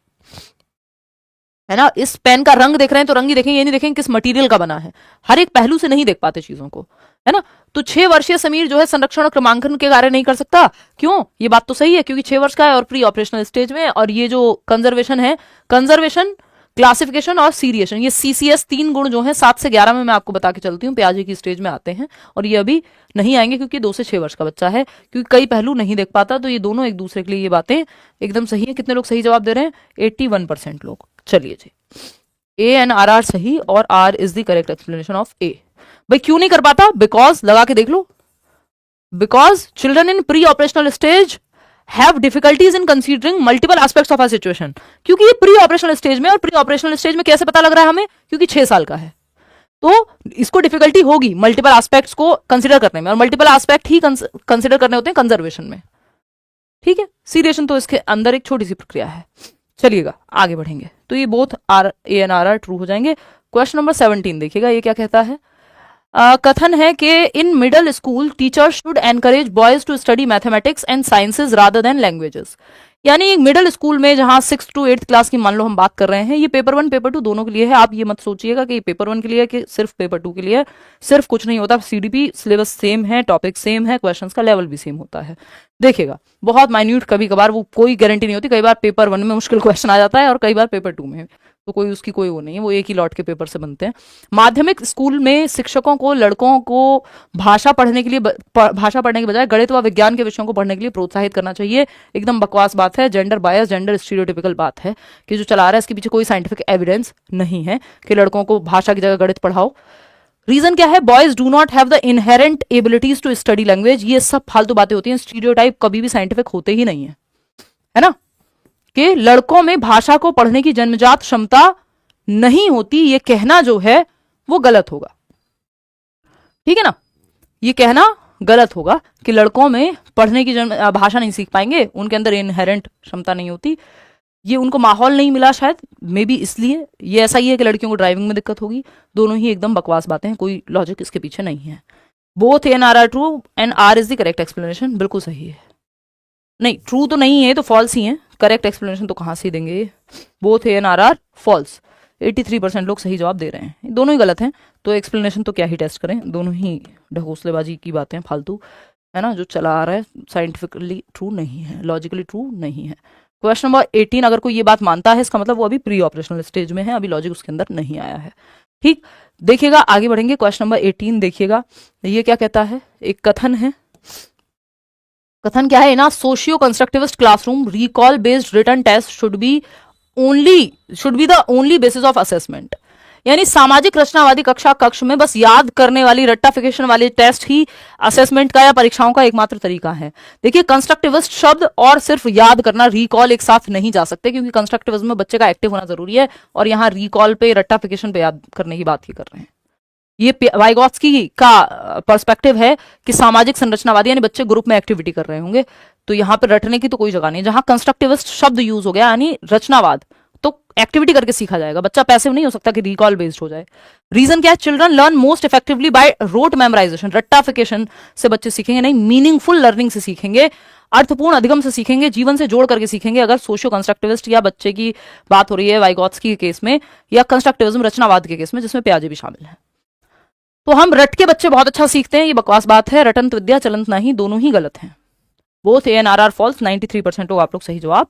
ना। इस पेन का रंग देख रहे हैं तो रंग ही देखेंगे, ये नहीं देखेंगे किस मटेरियल का बना है। हर एक पहलू से नहीं देख पाते चीजों को, है ना। तो 6 वर्षीय समीर जो है संरक्षण और क्रमांकन के कार्य नहीं कर सकता। क्यों? ये बात तो सही है, क्योंकि 6 वर्ष का है और प्री ऑपरेशनल स्टेज में। और ये जो कंजर्वेशन है, कंजर्वेशन, क्लासिफिकेशन और सीरिएशन, ये सीसीएस 3 गुण जो हैं 7 से 11 में मैं आपको बता के चलती हूँ, प्याजे की स्टेज में आते हैं, और ये अभी नहीं आएंगे क्योंकि 2 से 6 वर्ष का बच्चा है, क्योंकि कई पहलू नहीं देख पाता। तो ये दोनों एक दूसरे के लिए ये बातें एकदम सही है। कितने लोग सही जवाब दे रहे हैं? 81% लोग। चलिए जी, ए एंड आर आर सही, और R is the correct explanation of A. भाई क्यों नहीं कर पाता? बिकॉज, लगा के देख लो, because children in pre operational stage have difficulties in considering multiple aspects of a situation. क्योंकि ये प्री ऑपरेशनल स्टेज में, और प्री ऑपरेशनल स्टेज में कैसे पता लग रहा है हमें? क्योंकि 6 साल का है। तो इसको डिफिकल्टी होगी मल्टीपल एस्पेक्ट्स को कंसिडर करने में, और मल्टीपल एस्पेक्ट ही कंसिडर करने होते हैं कंजर्वेशन में। ठीक है, सीरिएशन तो इसके अंदर एक छोटी सी प्रक्रिया है। चलिएगा आगे बढ़ेंगे, तो ये both are A and R true हो जाएंगे। क्वेश्चन नंबर 17 देखिएगा, ये क्या कहता है। कथन है कि in middle school teachers should encourage boys to study mathematics and sciences rather than languages. यानी मिडिल स्कूल में जहां 6th to 8th क्लास की मान लो हम बात कर रहे हैं, ये पेपर 1 पेपर 2 दोनों के लिए है। आप ये मत सोचिएगा कि पेपर 1 के लिए है कि सिर्फ पेपर 2 के लिए है, सिर्फ कुछ नहीं होता। सीडीपी सिलेबस सेम है, टॉपिक सेम है, क्वेश्चंस का लेवल भी सेम होता है। देखिएगा बहुत माइन्यूट, कभी कभार वो कोई गारंटी नहीं होती, कई बार पेपर 1 में मुश्किल क्वेश्चन आ जाता है और कई बार पेपर 2 में, तो कोई उसकी कोई वो नहीं है, वो एक ही लॉट के पेपर से बनते हैं। माध्यमिक स्कूल में शिक्षकों को लड़कों को भाषा पढ़ने के लिए भाषा पढ़ने के बजाय गणित व विज्ञान के विषयों को पढ़ने के लिए प्रोत्साहित करना चाहिए। एकदम बकवास बात है, जेंडर बायस, जेंडर स्टीरियोटिपिकल बात है कि जो चला रहा है इसके पीछे कोई साइंटिफिक एविडेंस नहीं है कि लड़कों को भाषा की जगह गणित पढ़ाओ। रीजन क्या है, boys do not have the inherent abilities to study language. ये सब फालतू बातें होती हैं, स्टीरियोटाइप कभी भी साइंटिफिक होते ही नहीं है ना, कि लड़कों में भाषा को पढ़ने की जन्मजात क्षमता नहीं होती, ये कहना जो है वो गलत होगा। ठीक है ना, ये कहना गलत होगा कि लड़कों में पढ़ने की भाषा नहीं सीख पाएंगे, उनके अंदर इनहेरेंट क्षमता नहीं होती, ये उनको माहौल नहीं मिला शायद, मे बी इसलिए। ये ऐसा ही है कि लड़कियों को ड्राइविंग में दिक्कत होगी। दोनों ही एकदम बकवास बातें हैं, कोई लॉजिक इसके पीछे नहीं है। Both A and R true and R is the correct explanation, बिल्कुल सही है। नहीं, ट्रू तो नहीं है, तो फॉल्स ही है। करेक्ट एक्सप्लेनेशन तो कहां से देंगे, both A and R false. 83% लोग सही जवाब दे रहे हैं, दोनों ही गलत हैं, तो एक्सप्लेनेशन तो क्या ही टेस्ट करें, दोनों ही ढकोसलेबाजी की बातें फालतू, है ना, जो चला आ रहा है साइंटिफिकली ट्रू नहीं है, लॉजिकली ट्रू नहीं है। क्वेश्चन नंबर 18 अगर कोई ये बात मानता है, इसका मतलब वो अभी प्री ऑपरेशनल स्टेज में है, अभी लॉजिक उसके अंदर नहीं आया है। ठीक, देखिएगा आगे बढ़ेंगे। क्वेश्चन नंबर 18 देखिएगा, ये क्या कहता है, एक कथन है। कथन क्या है ना, socio constructivist classroom recall based written test should be the only basis of assessment. यानी सामाजिक रचनावादी कक्षा कक्ष में बस याद करने वाली रट्टाफिकेशन वाली टेस्ट ही असेसमेंट का या परीक्षाओं का एकमात्र तरीका है। देखिए, कंस्ट्रक्टिविस्ट शब्द और सिर्फ याद करना, रिकॉल एक साथ नहीं जा सकते, क्योंकि कंस्ट्रक्टिविज्म में बच्चे का एक्टिव होना जरूरी है, और यहाँ रिकॉल पे, रट्टाफिकेशन पे याद करने की बात ही कर रहे हैं। ये वाइगॉत्स्की का पर्सपेक्टिव है कि सामाजिक संरचनावादी यानी बच्चे ग्रुप में एक्टिविटी कर रहे होंगे, तो यहाँ पर रटने की तो कोई जगह नहीं। जहां कंस्ट्रक्टिविस्ट शब्द यूज हो गया यानी रचनावाद, तो एक्टिविटी करके सीखा जाएगा, बच्चा पैसिव नहीं हो सकता कि रिकॉल बेस्ड हो जाए। रीजन क्या है, children learn most effectively by rote memorization. रट्टाफिकेशन से बच्चे सीखेंगे नहीं, मीनिंगफुल लर्निंग से सीखेंगे, अर्थपूर्ण अधिगम से सीखेंगे, जीवन से जोड़ करके सीखेंगे। अगर सोशियो कंस्ट्रक्टिविस्ट या बच्चे की बात हो रही है वाइगॉत्स्की के केस में, या कंस्ट्रक्टिविज्म रचनावाद के केस में जिसमें पियाजे भी शामिल है, तो हम रट के बच्चे बहुत अच्छा सीखते हैं, ये बकवास बात है। रटंत विद्या चलंत नहीं, दोनों ही गलत हैं। Both A and R false. 93% लोग आप लोग सही जवाब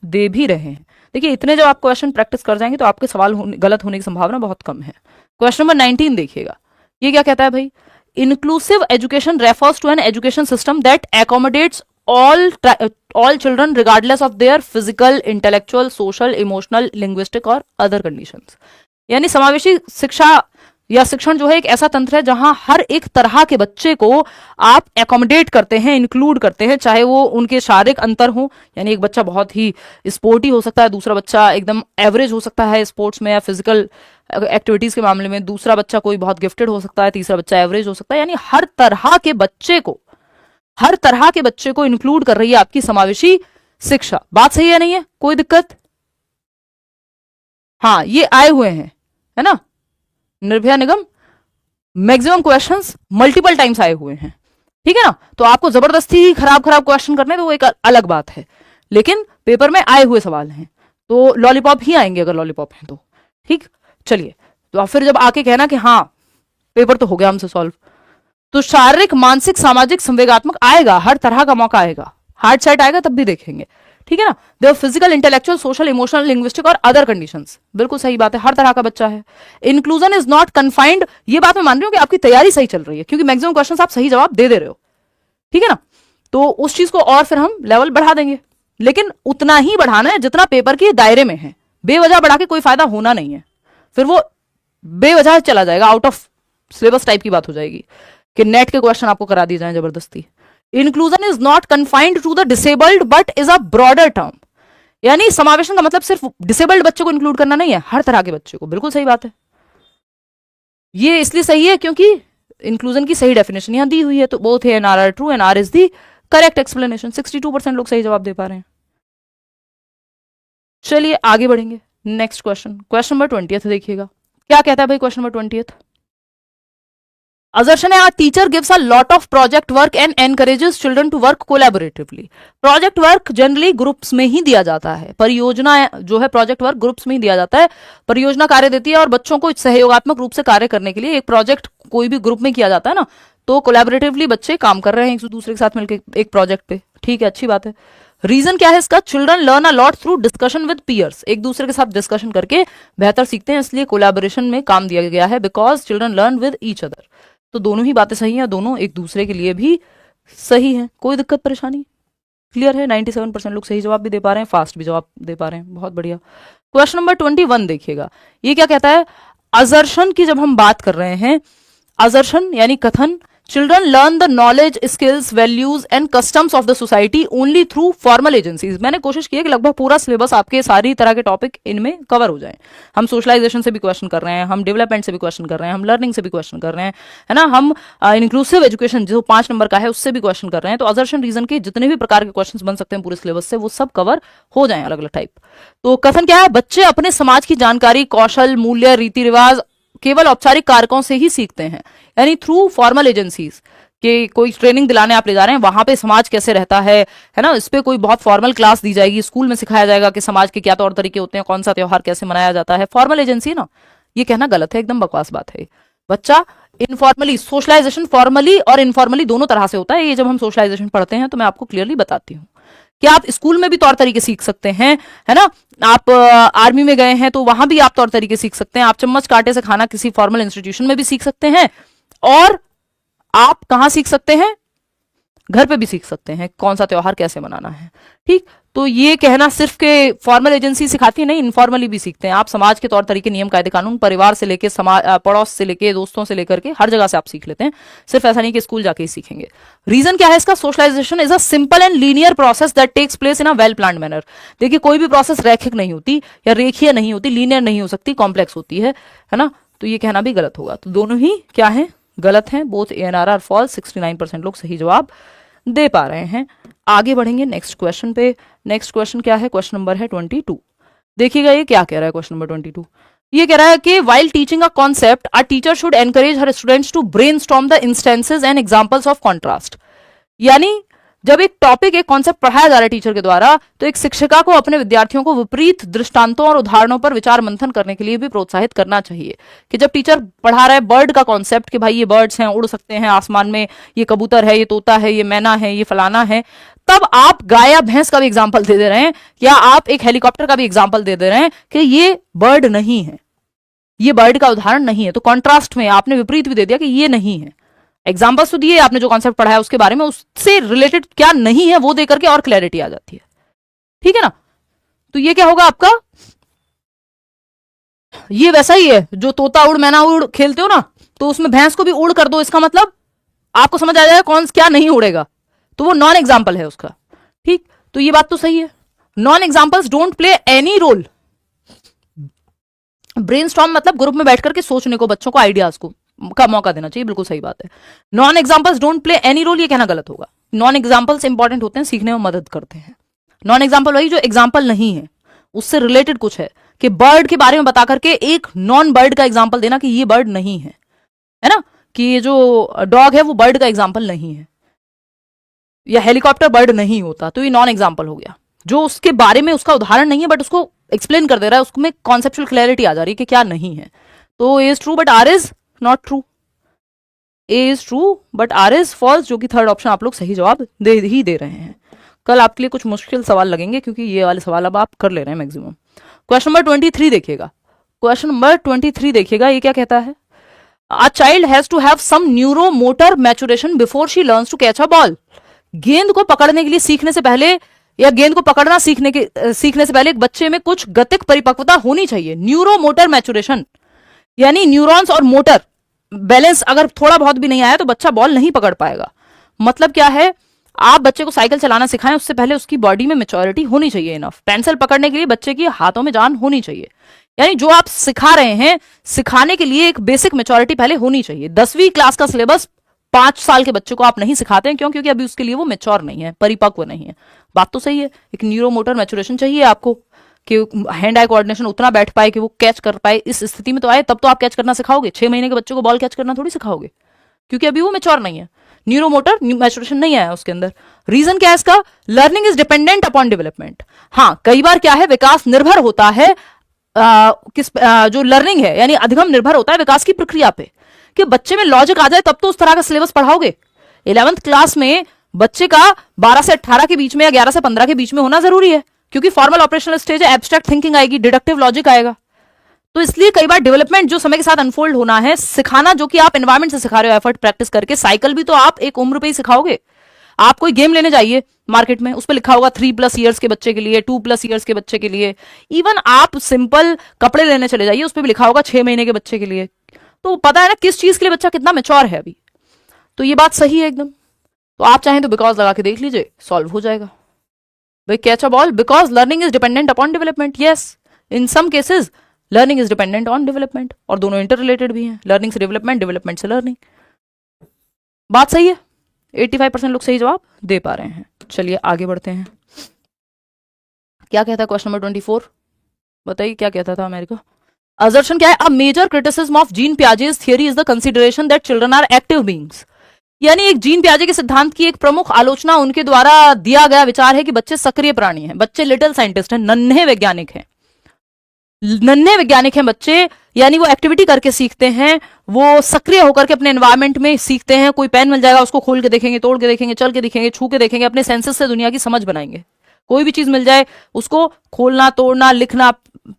दे भी रहे हैं। देखिए, इतने जब आप क्वेश्चन प्रैक्टिस कर जाएंगे तो आपके सवाल गलत होने की संभावना बहुत कम है। क्वेश्चन नंबर 19 देखिएगा, ये क्या कहता है भाई, inclusive education refers to an education system that accommodates all children regardless of their physical, intellectual, social, emotional, linguistic और other conditions। यानी समावेशी शिक्षा या शिक्षण जो है एक ऐसा तंत्र है जहां हर एक तरह के बच्चे को आप एकोमोडेट करते हैं, इंक्लूड करते हैं, चाहे वो उनके शारीरिक अंतर हो, यानी एक बच्चा बहुत ही स्पोर्टी हो सकता है, दूसरा बच्चा एकदम एवरेज हो सकता है स्पोर्ट्स में या फिजिकल एक्टिविटीज के मामले में, दूसरा बच्चा कोई बहुत गिफ्टेड हो सकता है, तीसरा बच्चा एवरेज हो सकता है। यानी हर तरह के बच्चे को इंक्लूड कर रही है आपकी समावेशी शिक्षा। बात सही है नहीं है, कोई दिक्कत? हाँ, ये आए हुए हैं, है ना, निर्भया निगम, मैक्सिमम क्वेश्चंस मल्टीपल टाइम्स आए हुए हैं। ठीक है ना, तो आपको जबरदस्ती खराब क्वेश्चन करने तो वो एक अलग बात है, लेकिन पेपर में आए हुए सवाल हैं, तो लॉलीपॉप ही आएंगे अगर लॉलीपॉप हैं तो। ठीक, चलिए, तो फिर जब आके कहना कि हाँ पेपर तो हो गया हमसे सॉल्व, तो शारीरिक, मानसिक, सामाजिक, संवेगात्मक आएगा, हर तरह का मौका आएगा, हार्ड सेट आएगा तब भी देखेंगे। ठीक है ना, their physical, intellectual, social, emotional, linguistic और अदर कंडीशंस। बिल्कुल सही बात है, हर तरह का बच्चा है। इंक्लूजन इज नॉट कन्फाइंड, ये बात मैं मान रही हूं कि आपकी तैयारी सही चल रही है, क्योंकि मैक्सिमम क्वेश्चंस आप सही जवाब दे रहे हो। ठीक है ना, तो उस चीज को और फिर हम लेवल बढ़ा देंगे, लेकिन उतना ही बढ़ाना है जितना पेपर के दायरे में है। बेवजह बढ़ा के कोई फायदा होना नहीं है, फिर वो बेवजह चला जाएगा, आउट ऑफ सिलेबस टाइप की बात हो जाएगी कि नेट के क्वेश्चन आपको करा दिए जाए जबरदस्ती। Inclusion is not confined to the disabled but is a broader term, यानी समावेशन का मतलब सिर्फ डिसेबल्ड बच्चों को इंक्लूड करना नहीं है, हर तरह के बच्चे को। बिल्कुल सही बात है। ये इसलिए सही है क्योंकि इंक्लूजन की सही डेफिनेशन यहां दी हुई है, तो both A and R true and R is the correct explanation. 62% लोग सही जवाब दे पा रहे हैं। चलिए आगे बढ़ेंगे। नेक्स्ट क्वेश्चन, क्वेश्चन नंबर 20 देखिएगा क्या कहता है भाई। क्वेश्चन नंबर 20, assertion है a teacher gives a lot of project work and encourages children to work collaboratively। Project work generally groups में ही दिया जाता है, परियोजना जो है प्रोजेक्ट वर्क ग्रुप्स में ही दिया जाता है, परियोजना कार्य देती है और बच्चों को सहयोगात्मक रूप से कार्य करने के लिए एक प्रोजेक्ट कोई भी ग्रुप में किया जाता है ना, तो कोलैबोरेटिवली बच्चे काम कर रहे हैं एक दूसरे के साथ मिलकर एक प्रोजेक्ट पे, ठीक है, अच्छी बात है। रीजन क्या है इसका, children learn a lot through discussion with peers, एक दूसरे के साथ डिस्कशन करके बेहतर सीखते हैं, इसलिए कोलैबोरेशन में काम दिया गया है, because children learn with each other. तो दोनों ही बातें सही हैं, दोनों एक दूसरे के लिए भी सही हैं, कोई दिक्कत परेशानी, क्लियर है। 97% लोग सही जवाब भी दे पा रहे हैं, फास्ट भी जवाब दे पा रहे हैं, बहुत बढ़िया। क्वेश्चन नंबर 21 देखिएगा, ये क्या कहता है। असर्शन की जब हम बात कर रहे हैं, असर्शन यानी कथन, children learn the knowledge, skills, values and customs of the society only through formal agencies. मैंने कोशिश की है कि लगभग पूरा सिलेबस आपके सारी तरह के टॉपिक इनमें कवर हो जाए। हम सोशलाइजेशन से भी क्वेश्चन कर रहे हैं, हम डेवलपमेंट से भी क्वेश्चन कर रहे हैं, हम लर्निंग से भी क्वेश्चन कर रहे हैं, है ना, हम इंक्लूसिव एजुकेशन जो 5 नंबर का है उससे भी क्वेश्चन कर रहे हैं। तो असर्शन रीजन के जितने भी प्रकार के क्वेश्चन बन सकते हैं पूरे सिलेबस से, वो सब कवर हो जाए अलग अलग टाइप। तो कथन क्या है, बच्चे अपने समाज की जानकारी, कौशल, मूल्य, रीति रिवाज केवल औपचारिक कारकों से ही सीखते हैं, यानी थ्रू फॉर्मल एजेंसीज कि कोई ट्रेनिंग दिलाने आप ले जा रहे हैं, वहां पे समाज कैसे रहता है ना, इस पे कोई बहुत फॉर्मल क्लास दी जाएगी, स्कूल में सिखाया जाएगा कि समाज के क्या तौर तरीके होते हैं, कौन सा त्योहार कैसे मनाया जाता है, फॉर्मल एजेंसी ना, ये कहना गलत है, एकदम बकवास बात है। बच्चा इनफॉर्मली, सोशलाइजेशन फॉर्मली और इनफॉर्मली दोनों तरह से होता है, ये जब हम सोशलाइजेशन पढ़ते हैं तो मैं आपको क्लियरली बताती हूँ कि आप स्कूल में भी तौर तरीके सीख सकते हैं, है ना, आप आर्मी में गए हैं तो वहां भी आप तौर तरीके सीख सकते हैं, आप चम्मच कांटे से खाना किसी फॉर्मल इंस्टीट्यूशन में भी सीख सकते हैं, और आप कहां सीख सकते हैं, घर पे भी सीख सकते हैं कौन सा त्योहार कैसे मनाना है, ठीक। तो ये कहना सिर्फ के फॉर्मल एजेंसी सिखाती है, नहीं, इनफॉर्मली भी सीखते हैं आप, समाज के तौर तरीके, नियम, कायदे, कानून, परिवार से लेके समाज, पड़ोस से लेके, दोस्तों से लेकर के हर जगह से आप सीख लेते हैं, सिर्फ ऐसा नहीं कि स्कूल जाके ही सीखेंगे। रीजन क्या है इसका, socialisation is a simple and linear process that takes place in a well planned manner. देखिए कोई भी प्रोसेस रैखिक नहीं होती या रेखीय नहीं होती, लीनियर नहीं हो सकती, कॉम्प्लेक्स होती है ना, तो ये कहना भी गलत होगा। तो दोनों ही क्या है, गलत हैं, both A and R false. 69% लोग सही जवाब दे पा रहे हैं। आगे बढ़ेंगे नेक्स्ट क्वेश्चन पे। नेक्स्ट क्वेश्चन क्या है, क्वेश्चन नंबर है 22। देखिएगा ये क्या कह रहा है क्वेश्चन नंबर 22, ये कह रहा है कि while teaching a concept a teacher should encourage her students to brainstorm the instances and examples of contrast। यानी जब एक टॉपिक, एक कॉन्सेप्ट पढ़ाया जा रहा है टीचर के द्वारा, तो एक शिक्षिका को अपने विद्यार्थियों को विपरीत दृष्टांतों और उदाहरणों पर विचार मंथन करने के लिए भी प्रोत्साहित करना चाहिए। कि जब टीचर पढ़ा रहा है बर्ड का कॉन्सेप्ट कि भाई ये बर्ड्स हैं, उड़ सकते हैं आसमान में, ये कबूतर है, ये तोता है, ये मैना है, ये फलाना है, तब आप गाय या भैंस का भी एग्जाम्पल दे दे रहे हैं, या आप एक हेलीकॉप्टर का भी एग्जाम्पल दे दे रहे हैं कि ये बर्ड नहीं है, ये बर्ड का उदाहरण नहीं है। तो कॉन्ट्रास्ट में आपने विपरीत भी दे दिया कि ये नहीं है। एग्जाम्पल्स तो दिए आपने, जो कॉन्सेप्ट पढ़ा है उसके बारे में, उससे रिलेटेड क्या नहीं है वो देकर के और क्लैरिटी आ जाती है, ठीक है ना। तो ये क्या होगा आपका, ये वैसा ही है जो तोता उड़ मैना उड़ खेलते हो ना, तो उसमें भैंस को भी उड़ कर दो, इसका मतलब आपको समझ आ जाएगा कौन क्या नहीं उड़ेगा, तो वो नॉन एग्जाम्पल है उसका, ठीक। तो ये बात तो सही है, non examples don't play any role. Brainstorm मतलब ग्रुप में बैठ करके सोचने को, बच्चों को आइडियाज को का मौका देना चाहिए, बिल्कुल सही बात है। Non examples don't play any role, ये कहना गलत होगा। नॉन एग्जाम्पल्स इंपॉर्टेंट होते हैं, सीखने में मदद करते हैं। नॉन एग्जाम्पल वही जो एग्जाम्पल नहीं है, उससे रिलेटेड कुछ है, कि बर्ड के बारे में बता करके एक नॉन बर्ड का एग्जाम्पल देना कि ये बर्ड नहीं है, है ना, कि ये जो डॉग है वो बर्ड का एग्जाम्पल नहीं है, या हेलीकॉप्टर बर्ड नहीं होता, तो ये नॉन एग्जाम्पल हो गया। जो उसके बारे में उसका उदाहरण नहीं है बट उसको एक्सप्लेन कर दे रहा है, उसमें कॉन्सेप्चुअल क्लैरिटी आ जा रही है कि क्या नहीं है। तो A is true but R is not true, A is true but R is false, जो कि थर्ड ऑप्शन आप लोग सही जवाब दे ही दे रहे हैं। कल आपके लिए कुछ मुश्किल सवाल लगेंगे क्योंकि ये वाले सवाल अब आप कर ले रहे हैं मैक्सिमम। क्वेश्चन नंबर 23 देखिएगा, क्वेश्चन नंबर 23 देखिएगा, ये क्या कहता है, a child has to have some neuro motor maturation before she learns to catch a ball. गेंद को पकड़ने के लिए सीखने से पहले, या गेंद को पकड़ना सीखने से पहले एक बच्चे में कुछ गतिक परिपक्वता होनी चाहिए। न्यूरो मोटर मैचुरेशन यानी न्यूरॉन्स और मोटर बैलेंस अगर थोड़ा बहुत भी नहीं आया तो बच्चा बॉल नहीं पकड़ पाएगा। मतलब क्या है, आप बच्चे को साइकिल चलाना सिखाएं, उससे पहले उसकी बॉडी में मेच्योरिटी होनी चाहिए इनफ। पेंसिल पकड़ने के लिए बच्चे की हाथों में जान होनी चाहिए। यानी जो आप सिखा रहे हैं, सिखाने के लिए एक बेसिक मेच्योरिटी पहले होनी चाहिए। 10वीं क्लास का सिलेबस 5 साल के बच्चे को आप नहीं सिखाते हैं, क्यों? क्योंकि अभी उसके लिए वो मेच्योर नहीं है, परिपक्व नहीं है। बात तो सही है। एक न्यूरोमोटर मैच्योरेशन चाहिए आपको कि हैंड आई कोऑर्डिनेशन उतना बैठ पाए कि वो कैच कर पाए। इस स्थिति में तो आए तब तो आप कैच करना सिखाओगे। 6 महीने के बच्चे को बॉल कैच करना थोड़ी सिखाओगे, क्योंकि अभी वो मेच्योर नहीं है, न्यूरोमोटर मैच्योरेशन नहीं आया उसके अंदर। रीजन क्या है इसका? Learning is dependent upon development. हाँ, कई बार क्या है, विकास निर्भर होता है जो लर्निंग है, यानी अधिगम निर्भर होता है विकास की प्रक्रिया पे, कि बच्चे में लॉजिक आ जाए तब तो उस तरह का सिलेबस पढ़ाओगे। 11th क्लास में बच्चे का 12 से 18 के बीच में या 11 से 15 के बीच में होना जरूरी है, क्योंकि फॉर्मल ऑपरेशनल स्टेज है, एब्स्ट्रैक्ट थिंकिंग आएगी, डिडक्टिव लॉजिक आएगा। तो इसलिए कई बार डेवलपमेंट जो समय के साथ अनफोल्ड होना है, सिखाना जो कि आप एनवायरमेंट से सिखा रहे हो, एफर्ट प्रैक्टिस करके, साइकिल भी तो आप एक उम्र पे ही सिखाओगे। आप कोई गेम लेने जाइए मार्केट में, उस पर लिखा होगा 3+ ईयर्स के बच्चे के लिए, 2+ ईयर्स के बच्चे के लिए। इवन आप सिंपल कपड़े लेने चले जाइए, उस पर भी लिखा होगा 6 महीने के बच्चे के लिए। तो पता है ना किस चीज के लिए बच्चा कितना मेच्योर है अभी। तो ये बात सही है एकदम। तो आप चाहें तो बिकॉज लगा के देख लीजिए, सॉल्व हो जाएगा भाई। Catch a ball, because learning is dependent upon development. Yes, in some cases learning is dependent on development, और दोनों इंटर रिलेटेड भी हैं, लर्निंग से डेवलपमेंट, डेवलपमेंट से लर्निंग। बात सही है। 85% लोग सही जवाब दे पा रहे हैं। चलिए आगे बढ़ते हैं। क्या कहता है क्वेश्चन नंबर 24? बताइए क्या कहता था अमेरिका। असर्शन क्या है? A major criticism of Jean Piaget's theory is the consideration that children are active beings. यानी एक जीन पियाजे के सिद्धांत की एक प्रमुख आलोचना उनके द्वारा दिया गया विचार है कि बच्चे सक्रिय प्राणी हैं, बच्चे लिटिल साइंटिस्ट हैं, नन्हे वैज्ञानिक हैं। नन्हे वैज्ञानिक हैं बच्चे, यानी वो एक्टिविटी करके सीखते हैं, वो सक्रिय होकर के अपने एनवायरमेंट में सीखते हैं। कोई पेन मिल जाएगा, उसको खोल के देखेंगे, तोड़ के देखेंगे, चल के देखेंगे, छू के देखेंगे, अपने सेंसेस से दुनिया की समझ बनाएंगे। कोई भी चीज मिल जाए उसको खोलना, तोड़ना, लिखना,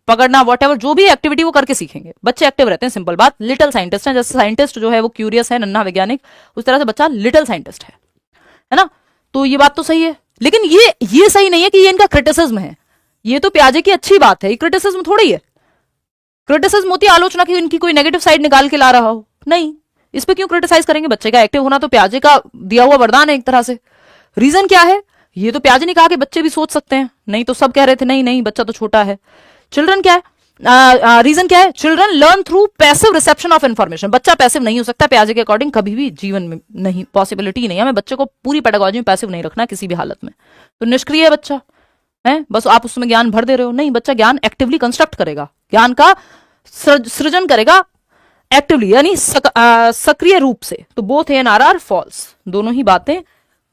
पकड़ना, वॉटेवर जो भी एक्टिविटी वो करके सीखेंगे। बच्चे एक्टिव रहते हैं, सिंपल बात। लिटिल साइंटिस्ट हैं, जैसे साइंटिस्ट जो है वो क्यूरियस है, नन्हा वैज्ञानिक, उस तरह से बच्चा लिटिल साइंटिस्ट है ना। तो ये बात तो सही है, लेकिन ये सही नहीं है कि ये इनका क्रिटिसिज्म है। ये तो पियाजे की अच्छी बात है, ये क्रिटिसिज्म थोड़ी है। क्रिटिसिज्म होती है आलोचना की, इनकी कोई नेगेटिव साइड निकाल के ला रहा हो। नहीं, इस पे क्यों क्रिटिसाइज करेंगे? बच्चे का एक्टिव होना तो पियाजे का दिया हुआ वरदान है एक तरह से। रीजन क्या है? ये तो पियाजे ने कहा कि बच्चे भी सोच सकते हैं, नहीं तो सब कह रहे थे नहीं नहीं बच्चा तो छोटा है। चिल्ड्रन क्या है? रीजन क्या है? Children learn through passive reception of information. बच्चा पैसिव नहीं हो सकता पियाजे के अकॉर्डिंग, कभी भी जीवन में नहीं, पॉसिबिलिटी नहीं है। हमें बच्चे को पूरी पेडागोजी में पैसिव नहीं रखना किसी भी हालत में। तो निष्क्रिय है बच्चा है, बस आप उसमें ज्ञान भर दे रहे हो। नहीं, बच्चा ज्ञान एक्टिवली कंस्ट्रक्ट करेगा, ज्ञान का सृजन करेगा एक्टिवली, यानी सक्रिय रूप से। तो बोथ एन आर फॉल्स, दोनों ही बातें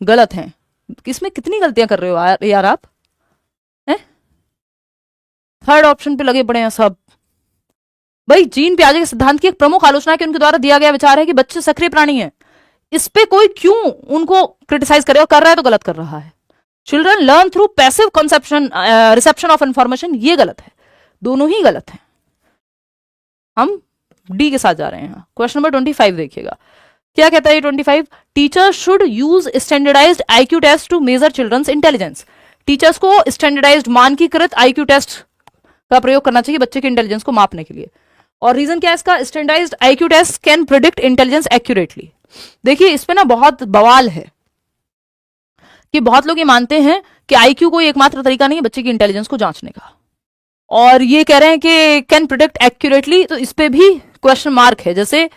गलत हैं। इसमें कितनी गलतियां कर रहे हो यार आप? थर्ड ऑप्शन पे लगे पड़े हैं सब। भाई जीन पियाजे के सिद्धांत की एक प्रमुख आलोचना है कि उनके द्वारा दिया गया विचार है कि बच्चे सक्रिय प्राणी हैं। इस पे कोई क्यों उनको क्रिटिसाइज करे, और कर रहा है तो गलत कर रहा है। Children learn through passive conception reception of information, ये गलत है, दोनों ही गलत हैं। हम डी के साथ जा रहे हैं। क्वेश्चन नंबर 25 देखिएगा क्या कहता है ये 25। Teacher should use standardised IQ test to measure children's intelligence. Teachers को स्टैंडर्डाइज्ड मानकीकृत आईक्यू टेस्ट का प्रयोग करना चाहिए बच्चे के इंटेलिजेंस को मापने के लिए। और रीजन क्या है इसका? Standardised IQ test can predict intelligence accurately. देखिए इस पे ना बहुत बवाल है कि बहुत लोग ये मानते हैं कि आईक्यू कोई एकमात्र तरीका नहीं है बच्चे की इंटेलिजेंस को जांचने का, और ये कह रहे हैं कि कैन प्रिडिक्ट एक्यूरेटली। तो इस पे भी क्वेश्चन मार्क है। जैसे